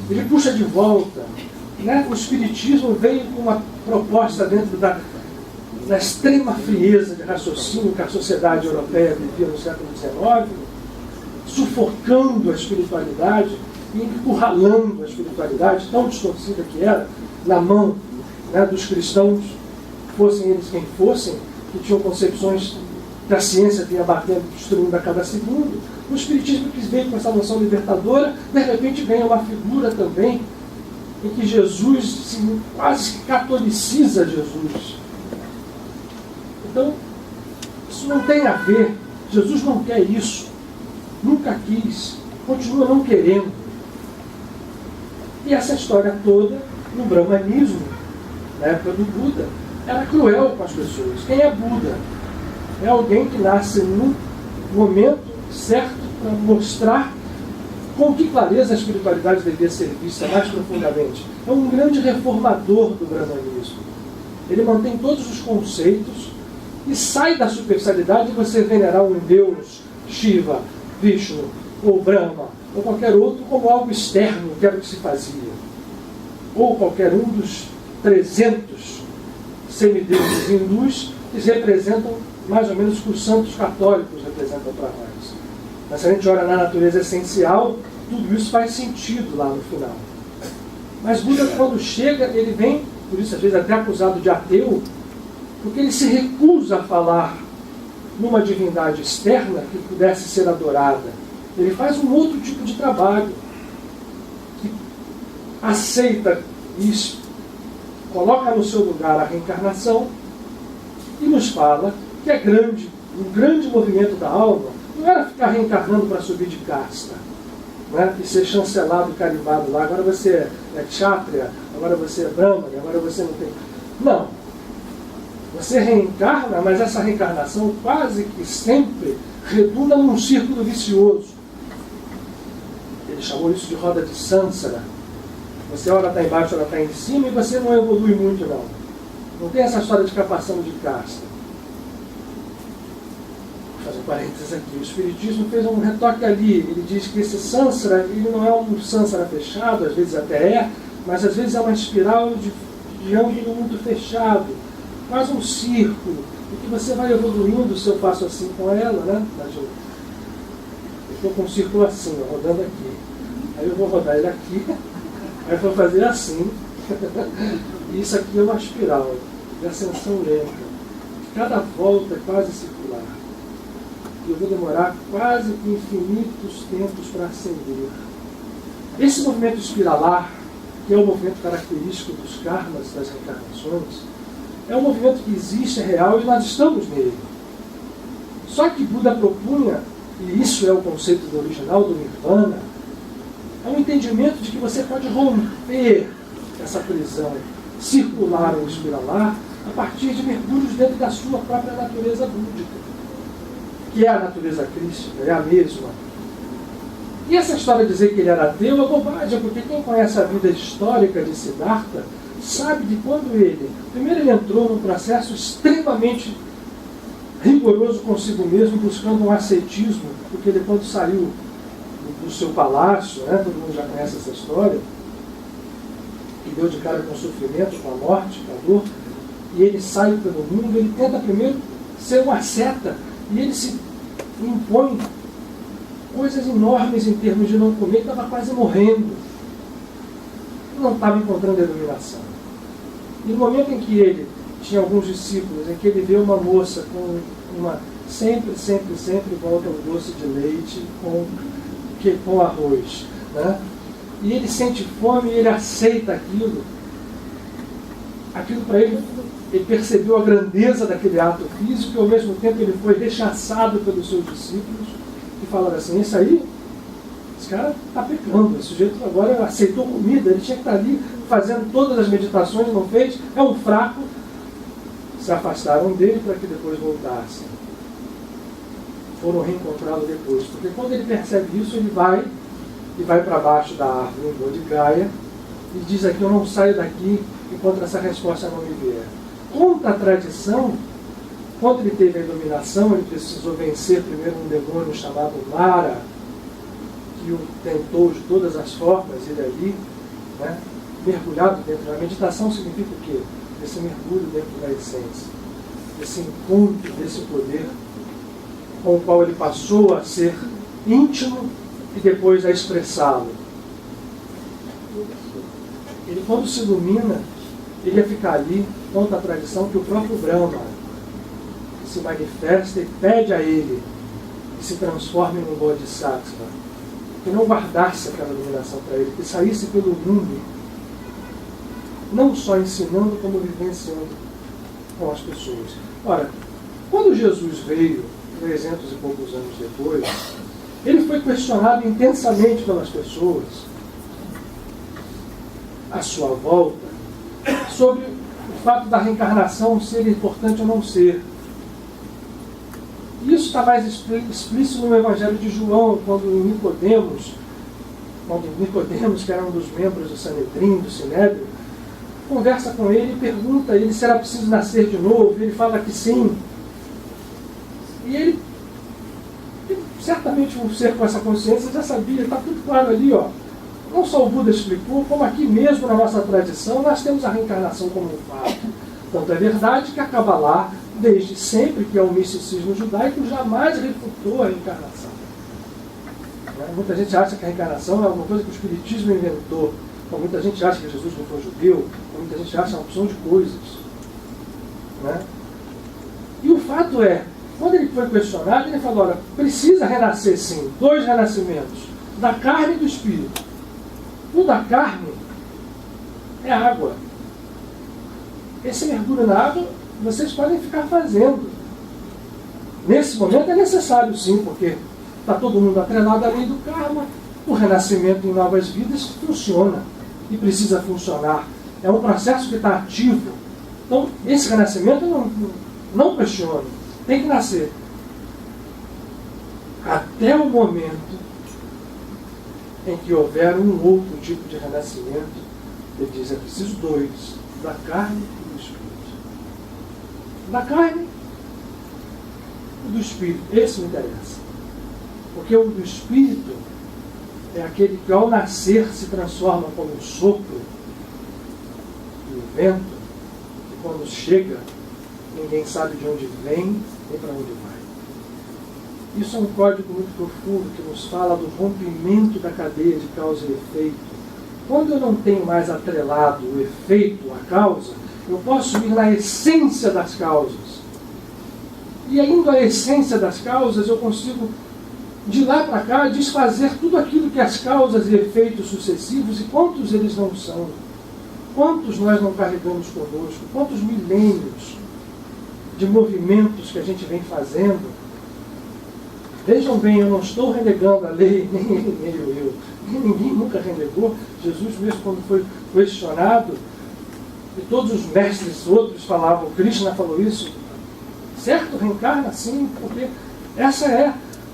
ele puxa de volta, né? O espiritismo veio com uma proposta dentro da extrema frieza de raciocínio que a sociedade europeia vivia no século XIX, sufocando a espiritualidade e encurralando a espiritualidade, tão distorcida que era, na mão, né, dos cristãos, fossem eles quem fossem, que tinham concepções que a ciência vinha batendo, destruindo a cada segundo. O espiritismo que veio com essa noção libertadora, de repente vem uma figura também em que Jesus quase que catoliciza Jesus. Então, isso não tem a ver. Jesus não quer isso. Nunca quis. Continua não querendo. E essa história toda, no brahmanismo, na época do Buda, era cruel com as pessoas. Quem é Buda? É alguém que nasce no momento certo para mostrar com que clareza a espiritualidade devia ser vista mais profundamente. É um grande reformador do brahmanismo. Ele mantém todos os conceitos e sai da superficialidade de você venerar um Deus, Shiva, Vishnu, ou Brahma, ou qualquer outro, como algo externo, que era o que se fazia. Ou qualquer um dos 300 semideuses hindus que representam mais ou menos o que os santos católicos representam para nós. Mas se a gente olha na natureza essencial, tudo isso faz sentido lá no final. Mas Buda, quando chega, ele vem, por isso às vezes até acusado de ateu, porque ele se recusa a falar numa divindade externa que pudesse ser adorada. Ele faz um outro tipo de trabalho, que aceita isso, coloca no seu lugar a reencarnação e nos fala que é grande o grande movimento da alma não era ficar reencarnando para subir de casta, né? E ser chancelado e carimbado lá. Agora você é kshatriya, agora você é brahmana, agora você não tem... Não. Você reencarna, mas essa reencarnação quase que sempre redunda num círculo vicioso. Ele chamou isso de roda de Sansara. Você ora está embaixo, ora está em cima, e você não evolui muito, não. Não tem essa história de ficar passando de casta. Vou fazer um parênteses aqui. O Espiritismo fez um retoque ali. Ele diz que esse Sansara, ele não é um Sansara fechado, às vezes até é, mas às vezes é uma espiral de ângulo muito fechado. Quase um círculo, e que você vai evoluindo se eu faço assim com ela, né? Eu estou com um círculo assim, ó, rodando aqui. Aí eu vou rodar ele aqui, aí eu vou fazer assim. E isso aqui é uma espiral de ascensão lenta. Cada volta é quase circular. E eu vou demorar quase que infinitos tempos para ascender. Esse movimento espiralar, que é o movimento característico dos karmas, das reencarnações, é um movimento que existe, é real, e nós estamos nele. Só que Buda propunha, e isso é o conceito do original do Nirvana, é um entendimento de que você pode romper essa prisão circular ou espiralar a partir de mergulhos dentro da sua própria natureza búdica, que é a natureza crística, é a mesma. E essa história de dizer que ele era ateu é bobagem, porque quem conhece a vida histórica de Siddhartha sabe de quando ele... Primeiro ele entrou num processo extremamente rigoroso consigo mesmo, buscando um ascetismo, porque ele quando saiu do seu palácio, né, todo mundo já conhece essa história, e deu de cara com o sofrimento, com a morte, com a dor, e ele sai pelo mundo, ele tenta primeiro ser um asceta, e ele se impõe coisas enormes em termos de não comer, ele estava quase morrendo. Não estava encontrando a iluminação. E no momento em que ele tinha alguns discípulos, em que ele vê uma moça com uma... Sempre volta o doce de leite com arroz, né? E ele sente fome e ele aceita aquilo. Aquilo para ele percebeu a grandeza daquele ato físico e ao mesmo tempo ele foi rechaçado pelos seus discípulos que falaram assim, esse aí, esse cara está pecando, esse sujeito agora aceitou comida, ele tinha que estar ali fazendo todas as meditações, não fez, é um fraco. Se afastaram dele para que depois voltassem. Foram reencontrá-lo depois, porque quando ele percebe isso, ele vai para baixo da árvore em Bodhigaya e diz aqui, eu não saio daqui enquanto essa resposta não me vier. Conta a tradição, quando ele teve a iluminação, ele precisou vencer primeiro um demônio chamado Mara, que o tentou de todas as formas, ele ali, né, mergulhado dentro da meditação. Significa o quê? Esse mergulho dentro da essência, esse encontro desse poder com o qual ele passou a ser íntimo e depois a expressá-lo. Ele, quando se ilumina, ele ia ficar ali, conta a tradição, que o próprio Brahma se manifesta e pede a ele que se transforme num Bodhisattva, que não guardasse aquela iluminação para ele, que saísse pelo mundo, não só ensinando, como vivenciando com as pessoas. Ora, quando Jesus veio, 300 e poucos anos depois, ele foi questionado intensamente pelas pessoas à sua volta sobre o fato da reencarnação ser importante ou não ser. Isso está mais explícito no Evangelho de João, quando Nicodemos, que era um dos membros do Sanedrim, do Sinédrio, conversa com ele e pergunta a ele se era preciso nascer de novo. Ele fala que sim. E ele, certamente um ser com essa consciência, já sabia, está tudo claro ali, ó. Não só o Buda explicou, como aqui mesmo na nossa tradição, nós temos a reencarnação como um fato. Tanto é verdade que a Kabbalah, desde sempre, que é o misticismo judaico, jamais refutou a reencarnação. Muita gente acha que a reencarnação é alguma coisa que o Espiritismo inventou. Muita gente acha que Jesus não foi judeu. Muita gente acha uma opção de coisas. Né? E o fato é, quando ele foi questionado, ele falou, olha, precisa renascer sim, 2 renascimentos, da carne e do espírito. O da carne é água. Esse mergulho na água, vocês podem ficar fazendo. Nesse momento é necessário sim, porque está todo mundo atrelado à lei do karma. O renascimento em novas vidas funciona e precisa funcionar. É um processo que está ativo. Então, esse renascimento eu não questiono. Tem que nascer. Até o momento em que houver um outro tipo de renascimento, ele diz, é preciso dois, da carne e do espírito. Da carne e do espírito. Esse me interessa. Porque o do espírito é aquele que ao nascer se transforma como um sopro e o vento, e quando chega, ninguém sabe de onde vem nem para onde vai. Isso é um código muito profundo que nos fala do rompimento da cadeia de causa e efeito. Quando eu não tenho mais atrelado o efeito à causa, eu posso ir na essência das causas. E indo à essência das causas, eu consigo, de lá para cá, desfazer tudo aquilo que as causas e efeitos sucessivos, e quantos eles não são. Quantos nós não carregamos conosco? Quantos milênios de movimentos que a gente vem fazendo? Vejam bem, eu não estou renegando a lei, nem ele, nem eu. Ninguém nunca renegou. Jesus mesmo, quando foi questionado, e todos os mestres outros falavam, Krishna falou isso, certo, reencarna sim, porque essa é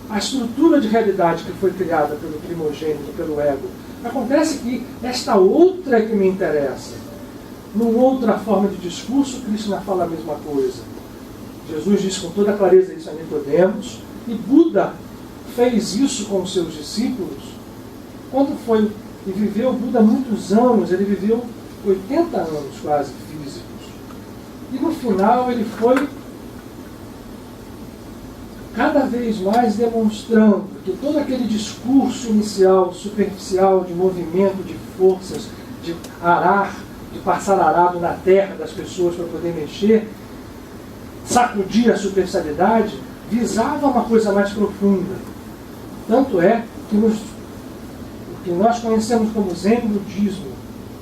a estrutura de realidade que foi criada pelo primogênito, pelo ego. Acontece que esta outra é que me interessa. Numa outra forma de discurso, Krishna fala a mesma coisa. Jesus diz com toda clareza isso a Nicodemos, e Buda fez isso com os seus discípulos. Quando foi e viveu Buda muitos anos, ele viveu 80 anos quase físicos. E no final ele foi cada vez mais demonstrando que todo aquele discurso inicial, superficial, de movimento de forças, de arar, de passar arado na terra das pessoas para poder mexer, sacudir a superficialidade, visava uma coisa mais profunda. Tanto é que o que nós conhecemos como Zen Budismo,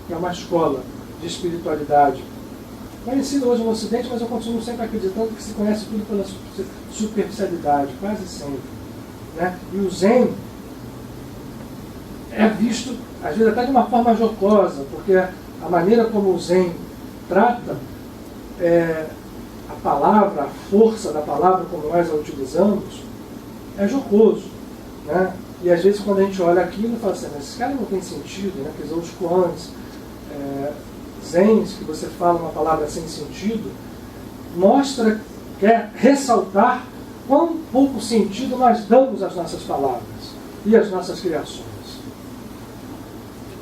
que é uma escola de espiritualidade, conhecida hoje no Ocidente, mas eu continuo sempre acreditando que se conhece tudo pela superficialidade, quase sempre. Né? E o Zen é visto, às vezes até de uma forma jocosa, porque a maneira como o Zen trata a palavra, a força da palavra como nós a utilizamos, é jocoso. Né? E às vezes quando a gente olha aquilo, fala assim, mas esse cara não tem sentido, né? Quer dizer, os koans, Zens, que você fala uma palavra sem sentido, mostra, quer ressaltar quão pouco sentido nós damos às nossas palavras e às nossas criações.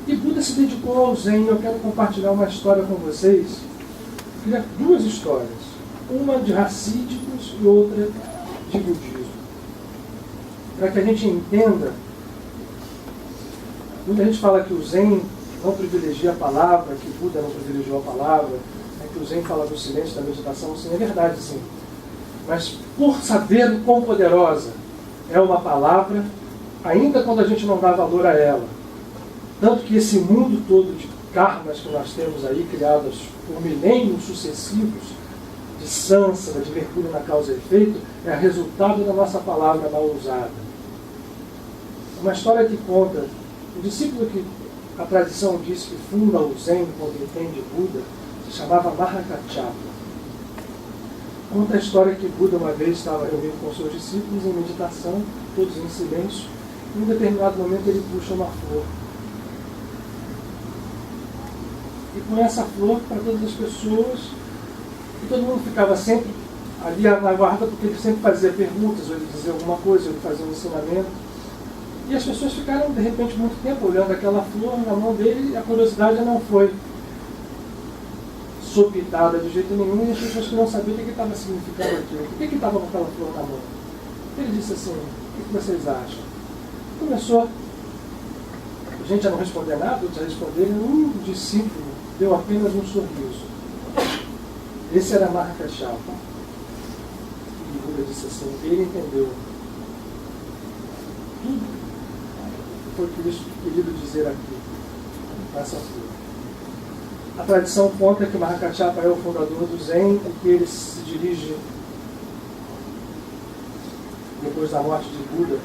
E Buda se dedicou ao Zen. Eu quero compartilhar uma história com vocês. Duas histórias. Uma de racídicos e outra de budismo. Para que a gente entenda, muita gente fala que o Zen não privilegia a palavra, que Buda não privilegiou a palavra, que o Zen fala do silêncio, da meditação, sim, é verdade, sim. Mas por saber o quão poderosa é uma palavra, ainda quando a gente não dá valor a ela, tanto que esse mundo todo de karmas que nós temos aí, criadas por milênios sucessivos, de sânsara, de mergulho na causa e efeito, é resultado da nossa palavra mal usada. Uma história que conta, o discípulo que a tradição diz que funda o Zen, quando entende Buda, se chamava Mahakaccapa. Conta a história que Buda uma vez estava reunido com seus discípulos em meditação, todos em silêncio, e em um determinado momento ele puxa uma flor. E põe essa flor para todas as pessoas, e todo mundo ficava sempre ali na guarda, porque ele sempre fazia perguntas, ou ele dizia alguma coisa, ou ele fazia um ensinamento. E as pessoas ficaram, de repente, muito tempo olhando aquela flor na mão dele, e a curiosidade não foi sopitada de jeito nenhum, e as pessoas que não sabiam o que estava significando aquilo. Por que estava com aquela flor na mão? Ele disse assim, o que vocês acham? Começou, a gente a não responder nada, outros a responderem, um discípulo deu apenas um sorriso. Esse era Mahakaccapa. E o Buda disse assim, ele entendeu tudo foi por isso querido dizer aqui, nessa flor. A tradição conta que Mahakaccapa é o fundador do Zen e que ele se dirige depois da morte de Buda,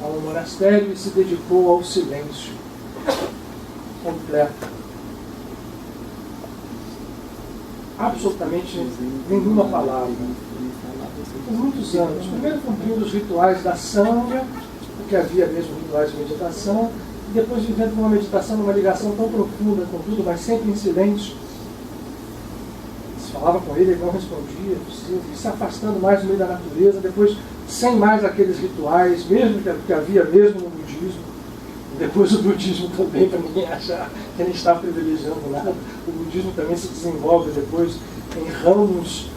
a um monastério e se dedicou ao silêncio completo. Absolutamente nenhuma palavra. Por muitos anos. Primeiro cumprindo os rituais da Sangha, porque havia mesmo rituais de meditação, e depois vivendo uma meditação, uma ligação tão profunda com tudo, mas sempre em silêncio. Se falava com ele, ele não respondia, se afastando mais do meio da natureza, depois sem mais aqueles rituais, mesmo que havia mesmo no budismo. Depois o budismo também, para ninguém achar que ele está privilegiando nada, o budismo também se desenvolve depois em ramos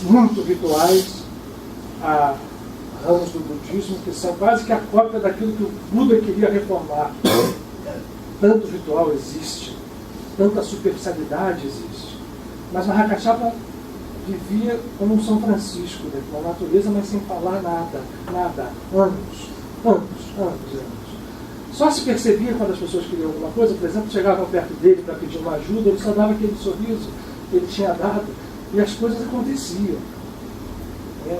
muito rituais, ramos do budismo que são quase que a cópia daquilo que o Buda queria reformar. Tanto ritual existe, tanta superficialidade existe. Mas Mahakāssyapa vivia como um São Francisco, na natureza, mas sem falar nada, anos. Só se percebia quando as pessoas queriam alguma coisa, por exemplo, chegavam perto dele para pedir uma ajuda, ele só dava aquele sorriso que ele tinha dado e as coisas aconteciam.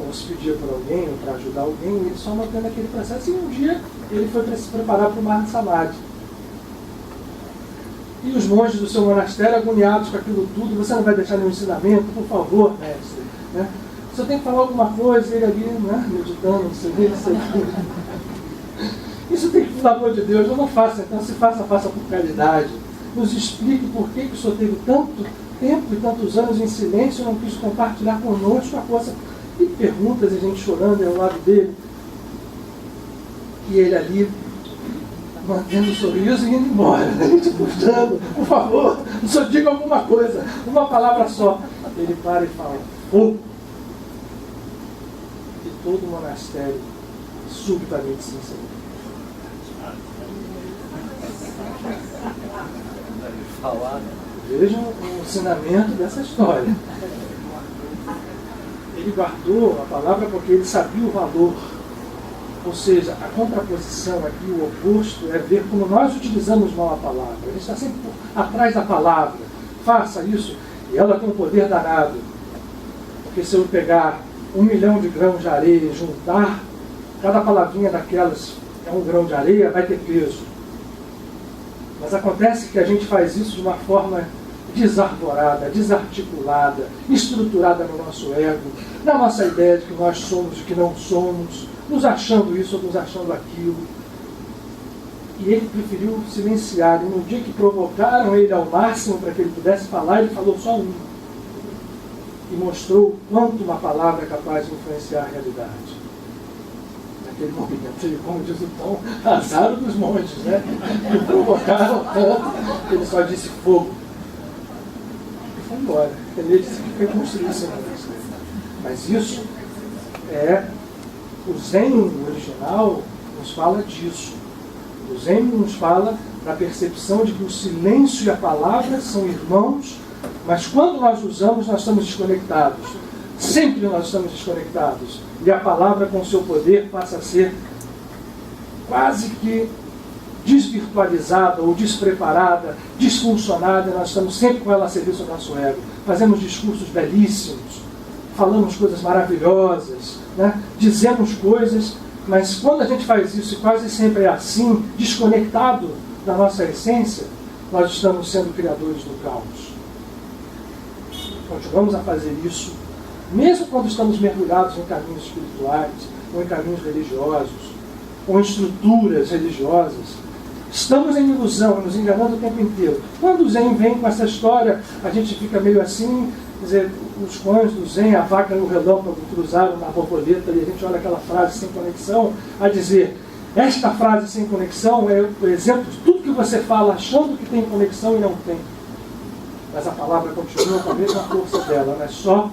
Ou se pedia por alguém, ou para ajudar alguém, ele só mantendo aquele processo. E um dia ele foi se preparar para o Maha Samadhi. E os monges do seu monastério, agoniados com aquilo tudo, você não vai deixar nenhum ensinamento, por favor, mestre. Se eu tenho que falar alguma coisa, ele ali, meditando, isso tem que, pelo amor de Deus, não faça, então se faça por caridade. Nos explique por que o senhor teve tanto tempo e tantos anos em silêncio e não quis compartilhar conosco a força. E perguntas, e a gente chorando ao lado dele. E ele ali, mantendo o sorriso e indo embora. A gente puxando, por favor, o senhor diga alguma coisa, uma palavra só. Ele para e fala, fogo. E todo o monastério subitamente se encerrou. Vejam o ensinamento dessa história. Ele guardou a palavra porque ele sabia o valor. Ou seja, a contraposição aqui, o oposto, é ver como nós utilizamos mal a palavra. Ele está sempre atrás da palavra. Faça isso, e ela tem um poder danado. Porque se eu pegar 1 milhão de grãos de areia e juntar, cada palavrinha daquelas é um grão de areia, vai ter peso. Mas acontece que a gente faz isso de uma forma desarvorada, desarticulada, estruturada no nosso ego, na nossa ideia de que nós somos e que não somos, nos achando isso ou nos achando aquilo. E ele preferiu silenciar. E no dia que provocaram ele ao máximo para que ele pudesse falar, ele falou só um. E mostrou quanto uma palavra é capaz de influenciar a realidade. Naquele momento, ele, como diz o Tom, azar dos monges, que provocaram tanto, ele só disse fogo. E foi embora. Ele disse que foi construir esse monte. Mas isso o Zen original nos fala disso. O Zen nos fala da percepção de que o silêncio e a palavra são irmãos, mas quando nós usamos, nós estamos desconectados. Sempre nós estamos desconectados. E a palavra, com seu poder, passa a ser quase que desvirtualizada ou despreparada, disfuncionada, e nós estamos sempre com ela a serviço do nosso ego. Fazemos discursos belíssimos, falamos coisas maravilhosas, dizemos coisas, mas quando a gente faz isso, e quase sempre é assim, desconectado da nossa essência, nós estamos sendo criadores do caos. Continuamos a fazer isso, mesmo quando estamos mergulhados em caminhos espirituais, ou em caminhos religiosos, ou em estruturas religiosas. Estamos em ilusão, nos enganando o tempo inteiro. Quando o Zen vem com essa história, a gente fica meio assim, quer dizer, os clãs do Zen, a vaca e o relâmpago cruzaram na borboleta, e a gente olha aquela frase sem conexão, a dizer, esta frase sem conexão é o exemplo de tudo que você fala achando que tem conexão e não tem. Mas a palavra continua com a mesma força dela, não é só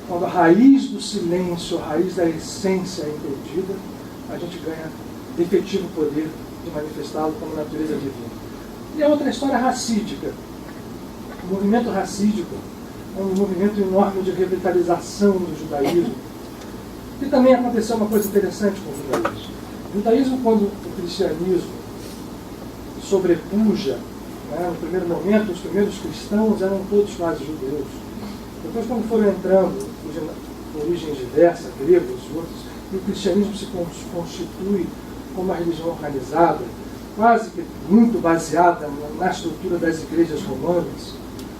quando a raiz do silêncio, a raiz da essência é entendida, a gente ganha efetivo poder de manifestá-lo como natureza divina. E a outra história racídica. O movimento racídico é um movimento enorme de revitalização no judaísmo. E também aconteceu uma coisa interessante com o judaísmo. O judaísmo, quando o cristianismo sobrepuja, no primeiro momento, os primeiros cristãos eram todos quase judeus. Depois, quando foram entrando de origens diversas, gregos, outros, e o cristianismo se constitui como uma religião organizada, quase que muito baseada na estrutura das igrejas romanas.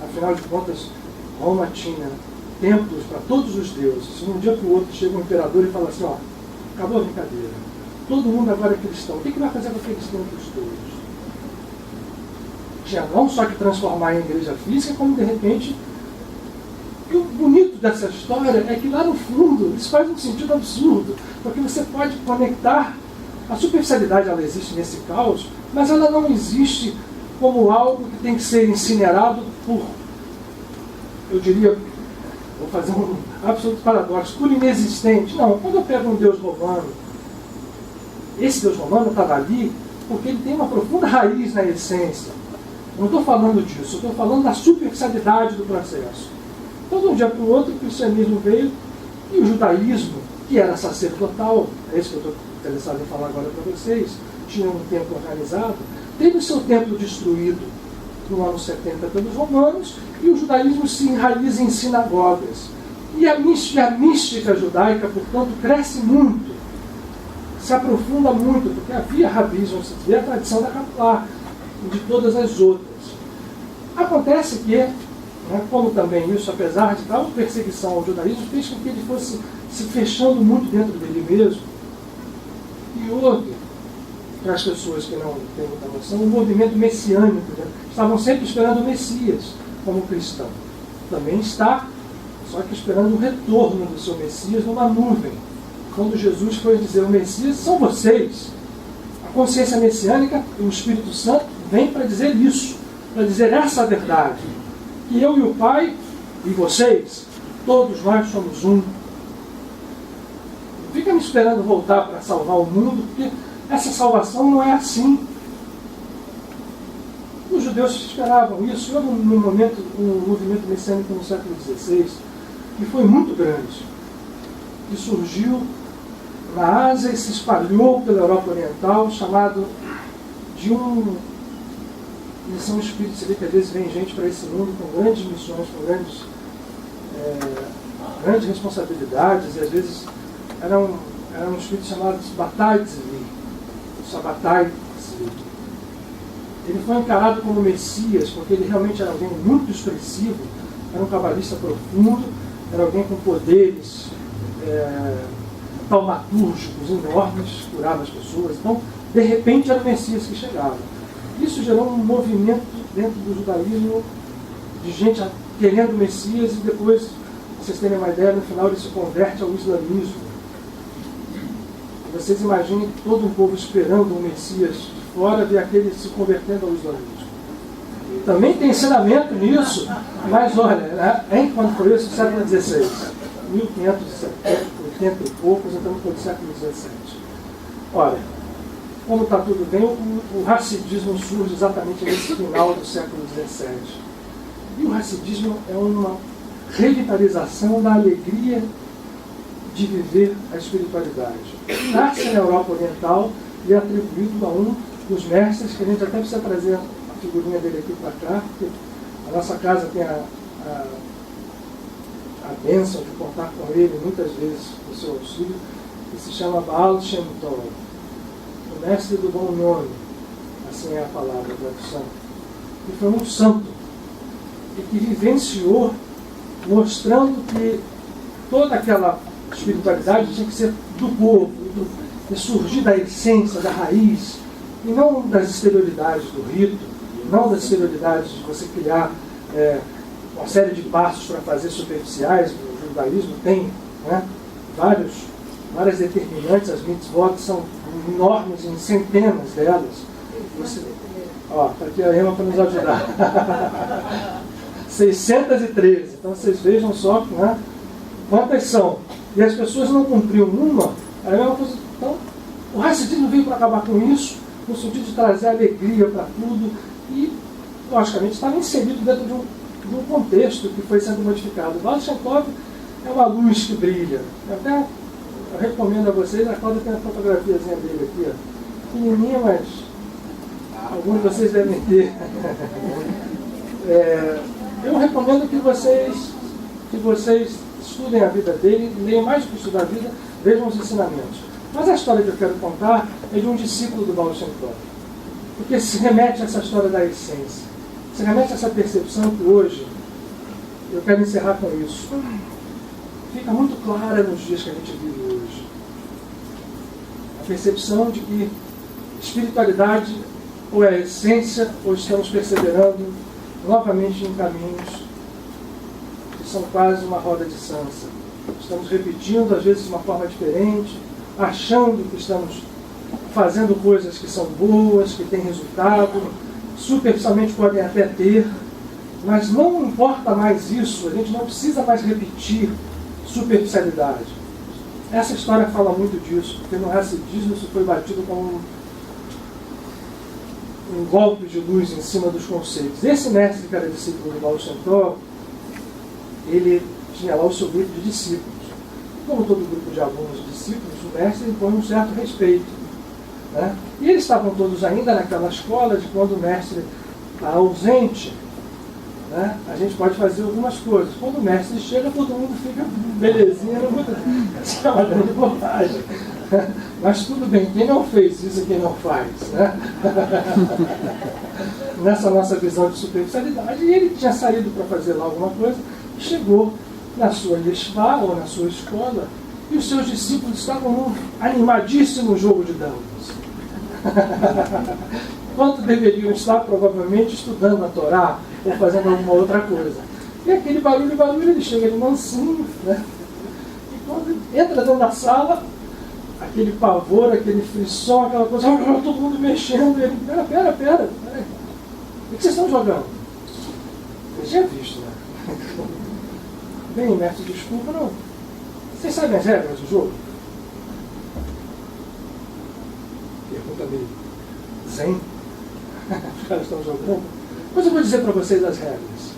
Afinal de contas, Roma tinha templos para todos os deuses. Se de um dia para o outro chega um imperador e fala assim, ó, acabou a brincadeira, todo mundo agora é cristão, o que vai fazer com aqueles templos todos? Tinha não só que transformar em igreja física, como de repente... E o bonito dessa história é que lá no fundo isso faz um sentido absurdo, porque você pode conectar, a superficialidade ela existe nesse caos, mas ela não existe como algo que tem que ser incinerado por, eu diria, vou fazer um absoluto paradoxo, por inexistente. Não, quando eu pego um Deus romano, esse Deus romano estava ali porque ele tem uma profunda raiz na essência. Eu não estou falando disso, eu estou falando da superficialidade do processo. Então, de um dia para o outro, o cristianismo veio e o judaísmo, que era sacerdotal, é isso que eu estou interessado em falar agora para vocês, tinha um templo organizado, teve o seu templo destruído no ano 70 pelos romanos, e o judaísmo se enraiza em sinagogas. E a mística judaica, portanto, cresce muito, se aprofunda muito, porque havia rabismo, havia a tradição da Kaplah e de todas as outras. Acontece que, como também isso, apesar de tal perseguição ao judaísmo, fez com que ele fosse se fechando muito dentro dele mesmo. E houve, para as pessoas que não têm muita noção, um movimento messiânico. Estavam sempre esperando o Messias como cristão. Também está, só que esperando o retorno do seu Messias numa nuvem. Quando Jesus foi dizer o Messias, são vocês. A consciência messiânica, o Espírito Santo, vem para dizer isso, para dizer essa verdade. Que eu e o Pai, e vocês, todos nós somos um. Não fica me esperando voltar para salvar o mundo, porque essa salvação não é assim. Os judeus esperavam isso. Houve um movimento messiânico no século XVI, que foi muito grande, que surgiu na Ásia e se espalhou pela Europa Oriental, chamado de missão espírita. Você vê que às vezes vem gente para esse mundo com grandes missões, com grandes responsabilidades, e às vezes eram espíritos chamados Bataille Tzvi, Sabbatai Tzvi. Ele foi encarado como Messias, porque ele realmente era alguém muito expressivo, era um cabalista profundo, era alguém com poderes taumatúrgicos enormes, curava as pessoas. Então, de repente, era o Messias que chegava. Isso gerou um movimento dentro do judaísmo de gente querendo o Messias, e depois, pra vocês terem uma ideia, no final ele se converte ao islamismo. E vocês imaginem todo um povo esperando o Messias de fora, ver aquele se convertendo ao islamismo. Também tem ensinamento nisso, mas olha, quando foi isso? Século XVI, 1580 e poucos, então foi do século XVII. Olha, como está tudo bem, o racidismo surge exatamente nesse final do século XVII. E o racidismo é uma revitalização da alegria de viver a espiritualidade. Nasce na Europa Oriental e é atribuído a um dos mestres, que a gente até precisa trazer a figurinha dele aqui para cá, porque a nossa casa tem a bênção de contar com ele muitas vezes com o seu auxílio, que se chama Baal Shem Tov, o mestre do bom nome, assim é a palavra, a tradução. E foi um santo, e que vivenciou, mostrando que toda aquela espiritualidade tinha que ser do povo, de surgir da essência, da raiz, e não das exterioridades do rito, não das exterioridades de você criar uma série de passos para fazer superficiais. O judaísmo tem várias determinantes, as mitzvot são enormes, em centenas delas. Está aqui a Emma para nos ajudar. 613. Então vocês vejam só quantas são. E as pessoas não cumpriam uma. É a mesma coisa. Então, o racismo veio para acabar com isso, no sentido de trazer alegria para tudo, e, logicamente, estava inserido dentro de um contexto que foi sendo modificado. O Baal Shem Tov é uma luz que brilha. Eu recomendo a vocês, a Cláudia tem a fotografiazinha dele aqui, pequenininha, mas alguns de vocês devem ter. Eu recomendo que vocês estudem a vida dele, leiam mais do que estudar a vida, vejam os ensinamentos. Mas a história que eu quero contar é de um discípulo do Baal Shem Tov, porque se remete a essa história da essência, se remete a essa percepção que hoje, eu quero encerrar com isso, fica muito clara nos dias que a gente vive hoje. A percepção de que espiritualidade ou é a essência, ou estamos perseverando novamente em caminhos que são quase uma roda de Sansa. Estamos repetindo, às vezes de uma forma diferente, achando que estamos fazendo coisas que são boas, que têm resultado, superficialmente podem até ter, mas não importa mais isso, a gente não precisa mais repetir superficialidade. Essa história fala muito disso, porque no racidismo isso foi batido como um golpe de luz em cima dos conceitos. Esse mestre que era discípulo do Baal Shem Tov, ele tinha lá o seu grupo de discípulos. Como todo grupo de alunos e discípulos, o mestre impõe um certo respeito, né? E eles estavam todos ainda naquela escola de quando o mestre está ausente, né? A gente pode fazer algumas coisas. Quando o mestre chega, todo mundo fica belezinha, não muda. Isso é uma grande bobagem. Mas tudo bem, quem não fez isso e quem não faz, né? Nessa nossa visão de superficialidade, e ele tinha saído para fazer lá alguma coisa, chegou na sua yeshivá ou na sua escola, e os seus discípulos estavam num animadíssimo jogo de damas. Quanto deveriam estar, provavelmente, estudando a Torá ou fazendo alguma outra coisa. E aquele barulho, ele chega de mansinho, né? E quando entra dentro da sala, aquele pavor, aquele frisson, aquela coisa, todo mundo mexendo, e ele, pera, o que vocês estão jogando? Eu tinha visto, né? Bem, mestre, desculpa, não. Vocês sabem as regras do jogo? Pergunta meio zen. Os caras estão jogando. Mas eu vou dizer para vocês as regras.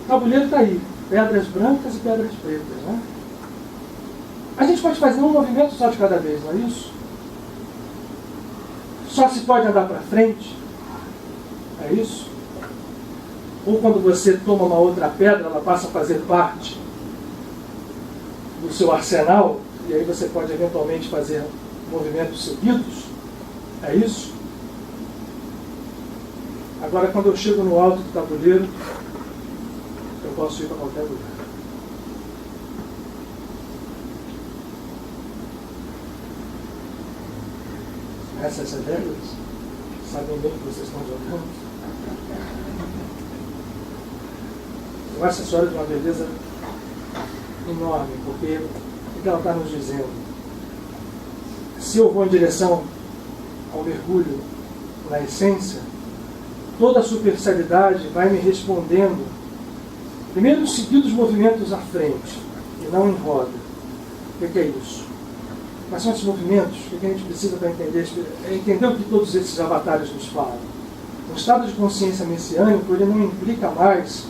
O tabuleiro está aí. Pedras brancas e pedras pretas, né? A gente pode fazer um movimento só de cada vez, não é isso? Só se pode andar para frente. É isso? Ou quando você toma uma outra pedra, ela passa a fazer parte do seu arsenal, e aí você pode eventualmente fazer movimentos seguidos. É isso? Agora, quando eu chego no alto do tabuleiro, eu posso ir para qualquer lugar. Essas regras sabem bem que vocês estão jogando. Eu acho essa história de uma beleza enorme, porque o que ela está nos dizendo? Se eu vou em direção ao mergulho na essência, toda a superficialidade vai me respondendo, primeiro seguindo os movimentos à frente, e não em roda. O que é isso? Quais são esses movimentos? O que a gente precisa para entender? É entender o que todos esses avatares nos falam. O estado de consciência messiânico, ele não implica mais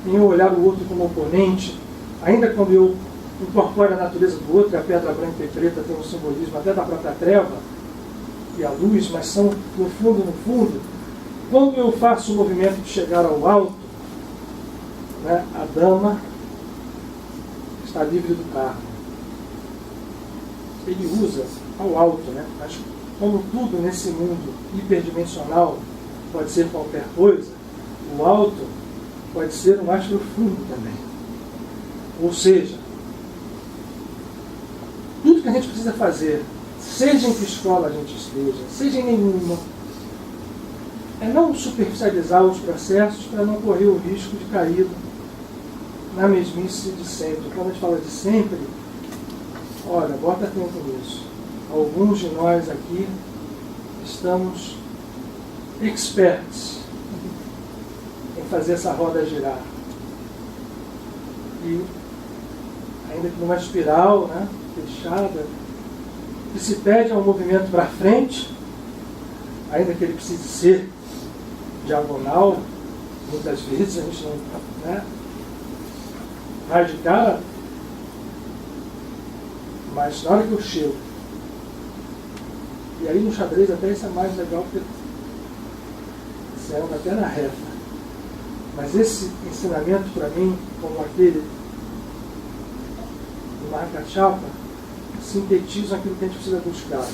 em eu olhar o outro como oponente, ainda quando eu incorporo a natureza do outro, e a pedra branca e preta tem um simbolismo até da própria treva e a luz, mas são, no fundo, quando eu faço o movimento de chegar ao alto, né, a dama está livre do karma. Ele usa ao alto, né? Mas como tudo nesse mundo hiperdimensional pode ser qualquer coisa, o alto pode ser o mais profundo também. Ou seja, tudo que a gente precisa fazer, seja em que escola a gente esteja, seja em nenhuma, é não superficializar os processos para não correr o risco de cair na mesmice de sempre. Quando a gente fala de sempre, olha, bota atento nisso. Alguns de nós aqui estamos experts em fazer essa roda girar. E ainda que numa espiral, né, fechada, que se pede a um movimento para frente, ainda que ele precise ser diagonal, muitas vezes a gente não, né, vai de cara, mas na hora que eu chego, e aí no xadrez até isso é mais legal, porque você anda até na reta, mas esse ensinamento para mim, como aquele marca-chapa sintetizam aquilo que a gente precisa buscar.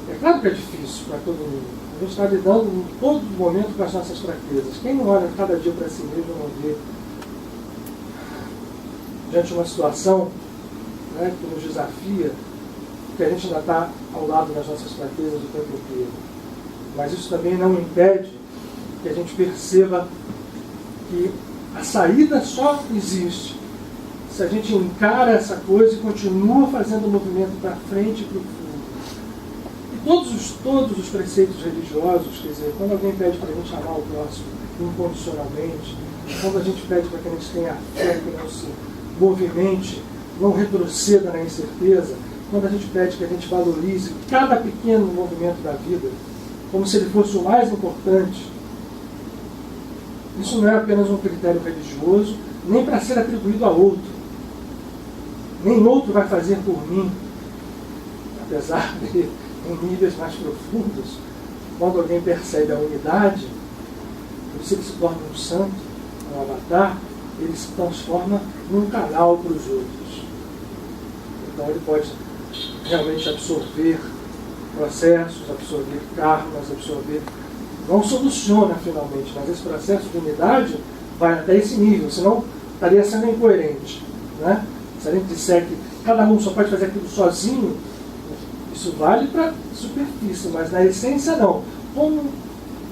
É claro que é difícil para todo mundo. A gente está lidando em todo momento com as nossas fraquezas. Quem não olha cada dia para si mesmo não vê, diante de uma situação, né, que nos desafia, que a gente ainda está ao lado das nossas fraquezas o tempo inteiro. Mas isso também não impede que a gente perceba que a saída só existe se a gente encara essa coisa e continua fazendo o movimento para frente e para o fundo. E todos os preceitos religiosos, quer dizer, quando alguém pede para a gente amar o próximo incondicionalmente, quando a gente pede para que a gente tenha fé, que não se movimente, não retroceda na incerteza, quando a gente pede que a gente valorize cada pequeno movimento da vida, como se ele fosse o mais importante, isso não é apenas um critério religioso, nem para ser atribuído a outro. Nem outro vai fazer por mim, apesar de, em níveis mais profundos, quando alguém percebe a unidade, se ele se torna um santo, um avatar, ele se transforma num canal para os outros. Então ele pode realmente absorver processos, absorver karmas, absorver... Não soluciona finalmente, mas esse processo de unidade vai até esse nível, senão estaria sendo incoerente, né? Se a gente disser que cada um só pode fazer aquilo sozinho, isso vale para a superfície, mas na essência não. Como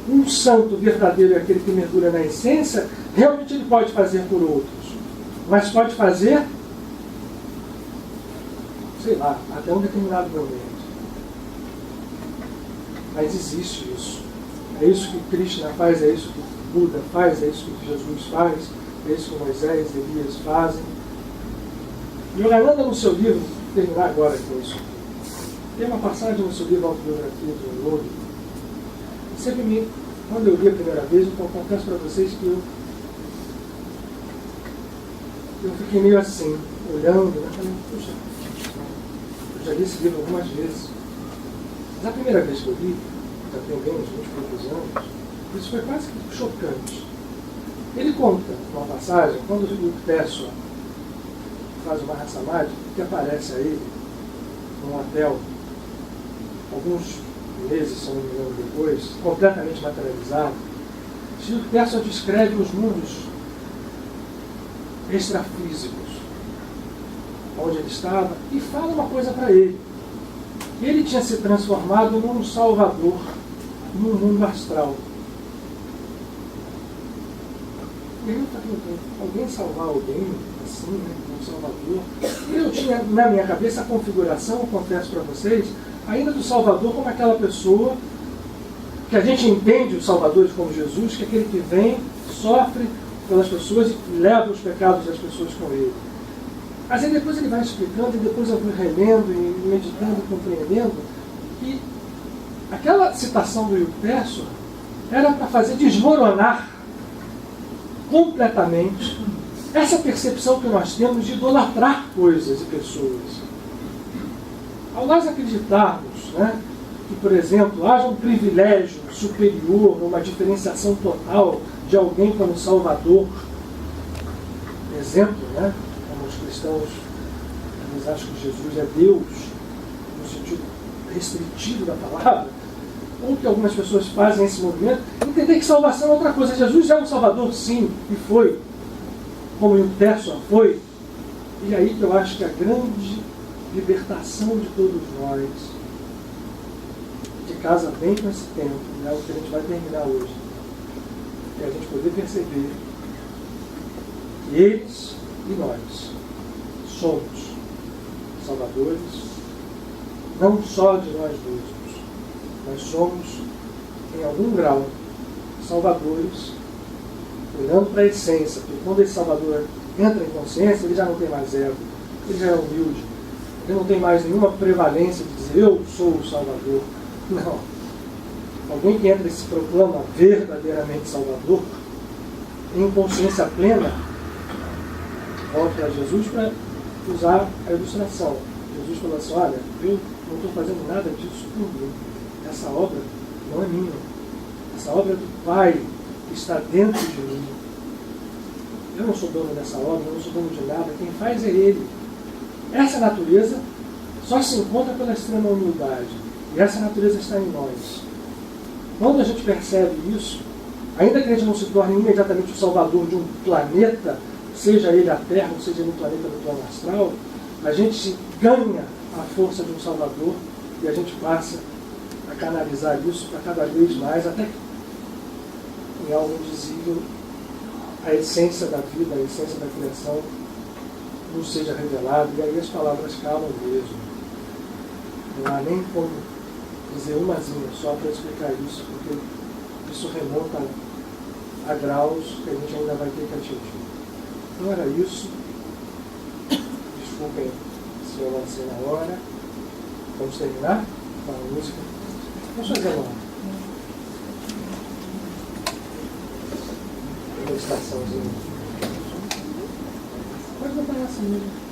um santo verdadeiro é aquele que mergulha na essência, realmente ele pode fazer por outros, mas pode fazer, sei lá, até um determinado momento. Mas existe isso. É isso que Krishna faz, é isso que Buda faz, é isso que Jesus faz, é isso que Moisés e Elias fazem. Yogananda, no seu livro, vou terminar agora com isso, tem uma passagem no seu livro Autobiografia de um Yogi. Sempre quando eu li a primeira vez, então confesso para vocês que eu fiquei meio assim, olhando, né? Falei, puxa, eu já li esse livro algumas vezes. Mas a primeira vez que eu li, já tem bem uns 20 e poucos anos, isso foi quase que chocante. Ele conta uma passagem, quando o Tessua faz uma Mahasamadhi, que aparece a ele num hotel, alguns meses, se não me engano, depois, completamente materializado. O Tessua descreve os mundos extrafísicos, onde ele estava, e fala uma coisa para ele. Ele tinha se transformado num salvador, num mundo astral. E ele está perguntando, alguém salvar alguém assim, né, um salvador? Eu tinha na minha cabeça a configuração, eu confesso para vocês, ainda do salvador como aquela pessoa que a gente entende os salvadores como Jesus, que é aquele que vem, sofre pelas pessoas e leva os pecados das pessoas com ele. Mas aí depois ele vai explicando, e depois eu vou relendo e meditando e compreendendo que aquela citação do Yukteswar era para fazer desmoronar completamente essa percepção que nós temos de idolatrar coisas e pessoas. Ao nós acreditarmos, né, que, por exemplo, haja um privilégio superior, uma diferenciação total de alguém como Salvador, exemplo, né? Como os cristãos, eles acham que Jesus é Deus, no sentido restritivo da palavra, ou que algumas pessoas fazem esse movimento, entender que salvação é outra coisa. Jesus é um Salvador, sim, e foi, como o Tessua foi, e aí que eu acho que a grande libertação de todos nós, que casa bem com esse tempo, é o que a gente vai terminar hoje, é a gente poder perceber que eles e nós somos salvadores, não só de nós mesmos, nós somos, em algum grau, salvadores, olhando para a essência, porque quando esse salvador entra em consciência, ele já não tem mais ego, ele já é humilde, ele não tem mais nenhuma prevalência de dizer eu sou o salvador. Não. Alguém que entra e se proclama verdadeiramente salvador, em consciência plena, volta para Jesus para usar a ilustração. Jesus falou assim, olha, eu não estou fazendo nada disso por mim. Essa obra não é minha. Essa obra é do Pai que está dentro de mim. Eu não sou dono dessa obra, eu não sou dono de nada. Quem faz é Ele. Essa natureza só se encontra pela extrema humildade. E essa natureza está em nós. Quando a gente percebe isso, ainda que a gente não se torne imediatamente o salvador de um planeta, seja ele a Terra ou seja ele um planeta do plano astral, a gente ganha a força de um salvador e a gente passa a canalizar isso para cada vez mais, até que em algo indizível a essência da vida, a essência da criação nos seja revelada, e aí as palavras calam mesmo. Não há nem como dizer umazinha só para explicar isso, porque isso remonta a graus que a gente ainda vai ter que atingir. Então era isso. Desculpem se eu lancei na hora. Vamos terminar com a música. Vamos fazer uma meditaçãozinha. Pode botar essa mesmo.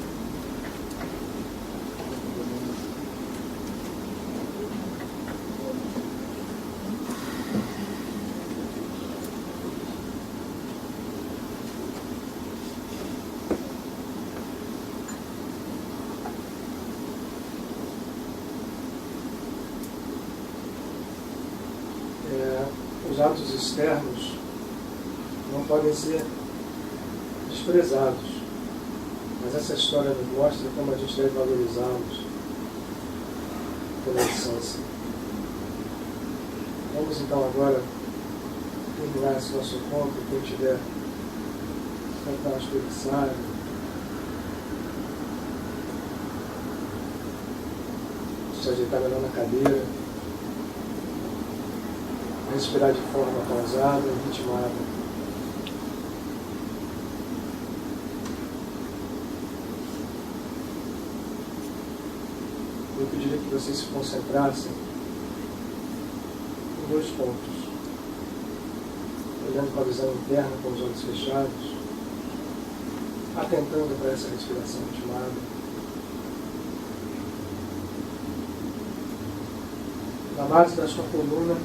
Os atos externos não podem ser desprezados, mas essa história nos mostra como a gente deve valorizá-los pela essência. Vamos então agora terminar esse nosso encontro. Quem tiver cantar uma espreguiçada, se ajeitar melhor na cadeira, respirar de forma pausada e ritmada. Eu pediria que vocês se concentrassem em 2 pontos. Olhando para a visão interna com os olhos fechados, atentando para essa respiração ritmada. Na base da sua coluna,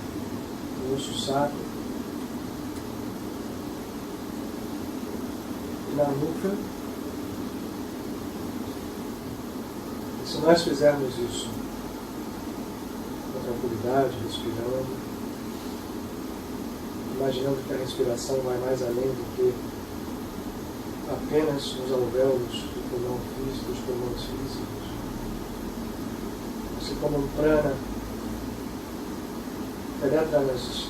o osso sacro, e na nuca. E se nós fizermos isso com tranquilidade, respirando, imaginando que a respiração vai mais além do que apenas os alvéolos do pulmão físico, dos pulmões físicos, assim como um prana penetra nos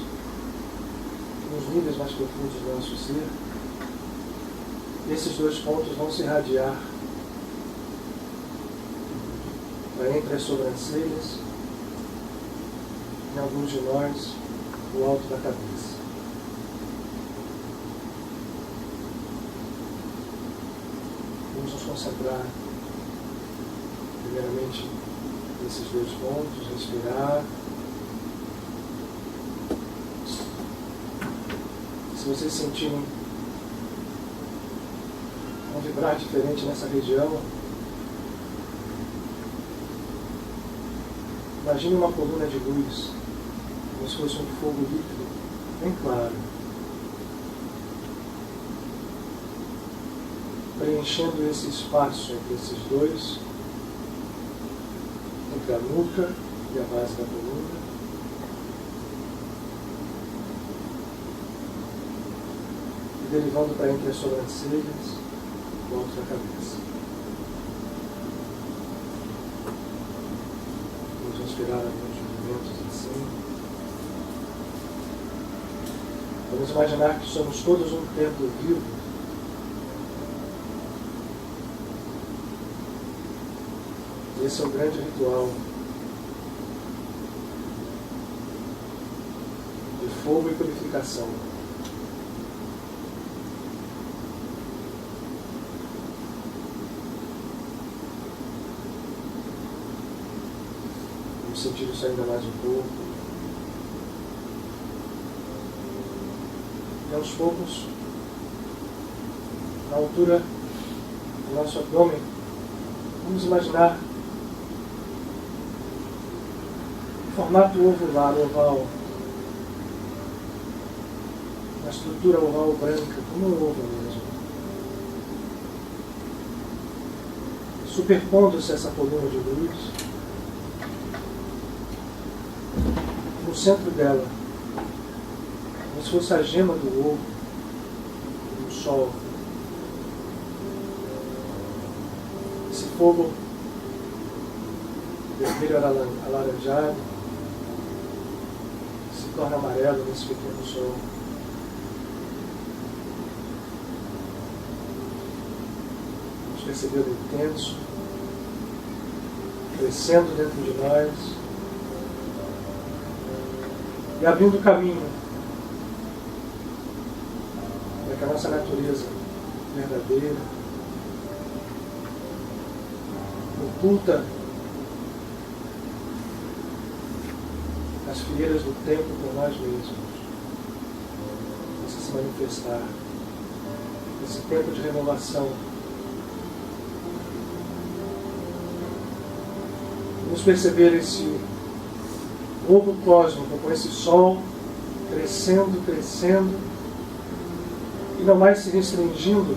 níveis mais profundos do nosso ser, esses 2 pontos vão se irradiar para entre as sobrancelhas, em alguns de nós, o alto da cabeça. Vamos nos concentrar primeiramente nesses 2 pontos, respirar. Se vocês sentirem um vibrar diferente nessa região, imagine uma coluna de luz, como se fosse um fogo líquido, bem claro, preenchendo esse espaço entre esses 2, entre a nuca e a base da coluna. Derivando para entre as sobrancelhas, o alto da cabeça. Vamos respirar alguns movimentos assim. Vamos imaginar que somos todos um templo vivo. Esse é o grande ritual de fogo e purificação. Sentir isso ainda mais um pouco. E aos poucos, na altura do nosso abdômen, vamos imaginar o formato ovular, oval, uma estrutura oval branca, como um ovo mesmo. superpondo-se essa coluna de luz, no centro dela, como se fosse a gema do ovo, do sol. Esse fogo vermelho alaranjado se torna amarelo nesse pequeno sol. Vamos percebê-lo intenso, crescendo dentro de nós e abrindo caminho para que a nossa natureza verdadeira, oculta as fileiras do tempo por nós mesmos, possa se manifestar nesse tempo de renovação. Vamos perceber esse ovo cósmico com esse sol crescendo, crescendo e não mais se restringindo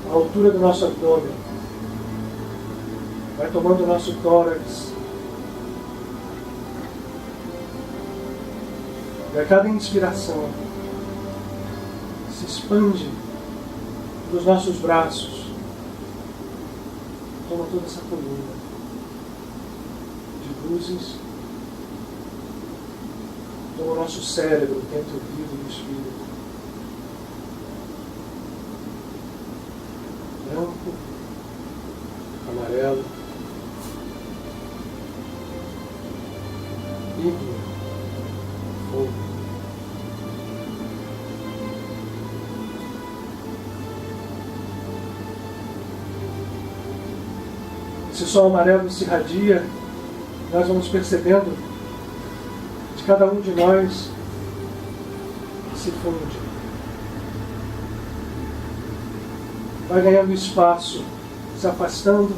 à altura do nosso abdômen. Vai tomando o nosso tórax. E a cada inspiração se expande dos nossos braços. Toma toda essa coluna de luzes. Toma o nosso cérebro, dentro vivo do Espírito. Branco, amarelo, ígneo, fogo. Esse sol amarelo se irradia, nós vamos percebendo de cada um de nós se funde. Vai ganhando espaço, se afastando,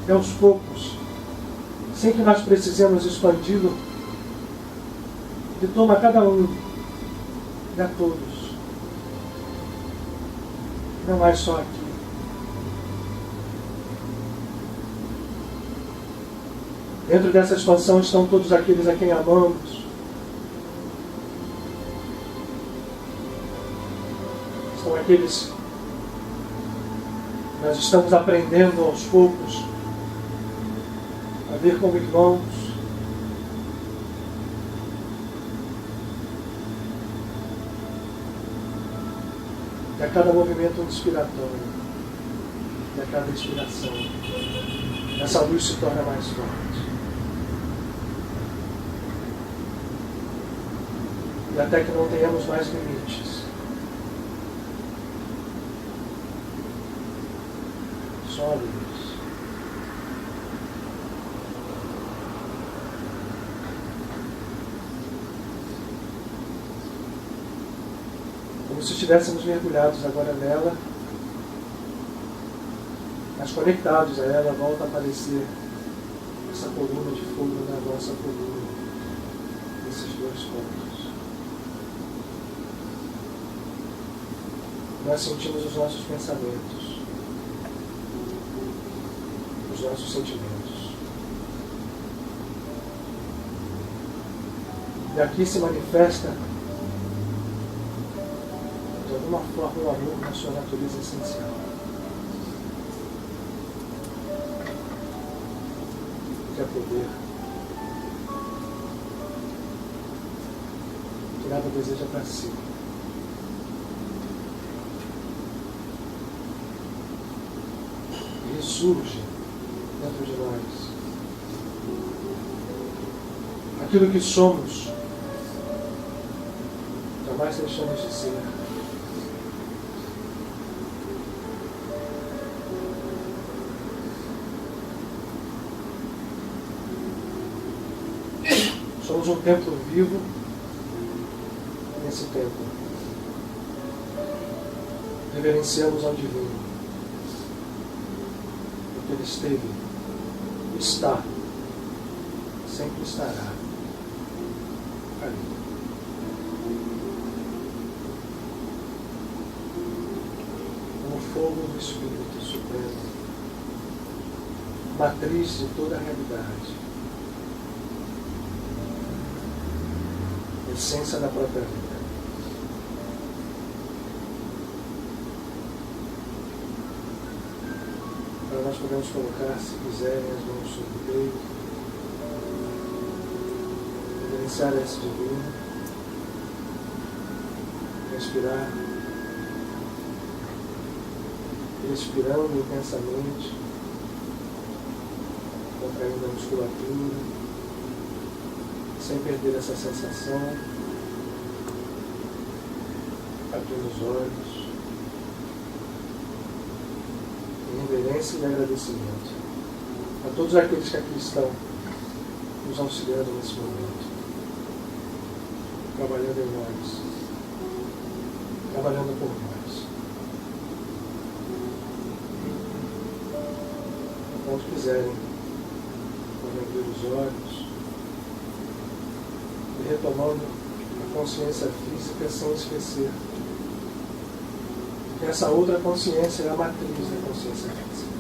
e aos poucos, sem que nós precisemos expandi-lo, ele toma cada um e a todos. Não mais só aqui. Dentro dessa expansão estão todos aqueles a quem amamos. Estão aqueles que nós estamos aprendendo aos poucos a ver como irmãos. E a cada movimento inspiratório, e a cada inspiração, essa luz se torna mais forte. E até que não tenhamos mais limites. Só a luz. Como se estivéssemos mergulhados agora nela, mas conectados a ela, volta a aparecer essa coluna de fogo na nossa coluna, nesses dois pontos. Nós sentimos os nossos pensamentos, os nossos sentimentos. E aqui se manifesta, de alguma forma, o amor na sua natureza essencial. Que é poder, que nada deseja para si. Surge dentro de nós aquilo que somos, jamais deixamos de ser. Somos um templo vivo nesse templo. Reverenciamos ao divino. Ele esteve, está, sempre estará ali. Como fogo do Espírito Supremo, matriz de toda a realidade, essência da própria vida. Agora nós podemos colocar, se quiserem, as mãos sobre o peito, iniciar esse divino, respirar, respirando intensamente, contraindo a musculatura, sem perder essa sensação, abrindo os olhos, em reverência e agradecimento a todos aqueles que aqui estão nos auxiliando nesse momento, trabalhando em nós, trabalhando por nós. Quando quiserem, podem abrir os olhos e retomando a consciência física sem esquecer que essa outra consciência é a matriz da consciência física.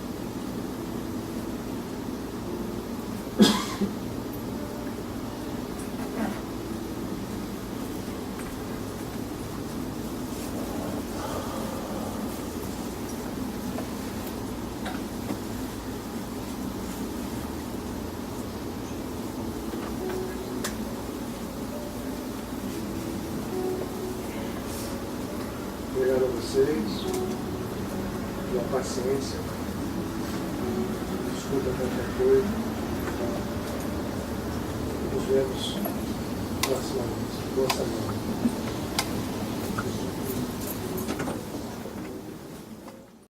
Obrigado a vocês pela paciência. Desculpa qualquer coisa. Nos vemos próximamente. Boa semana.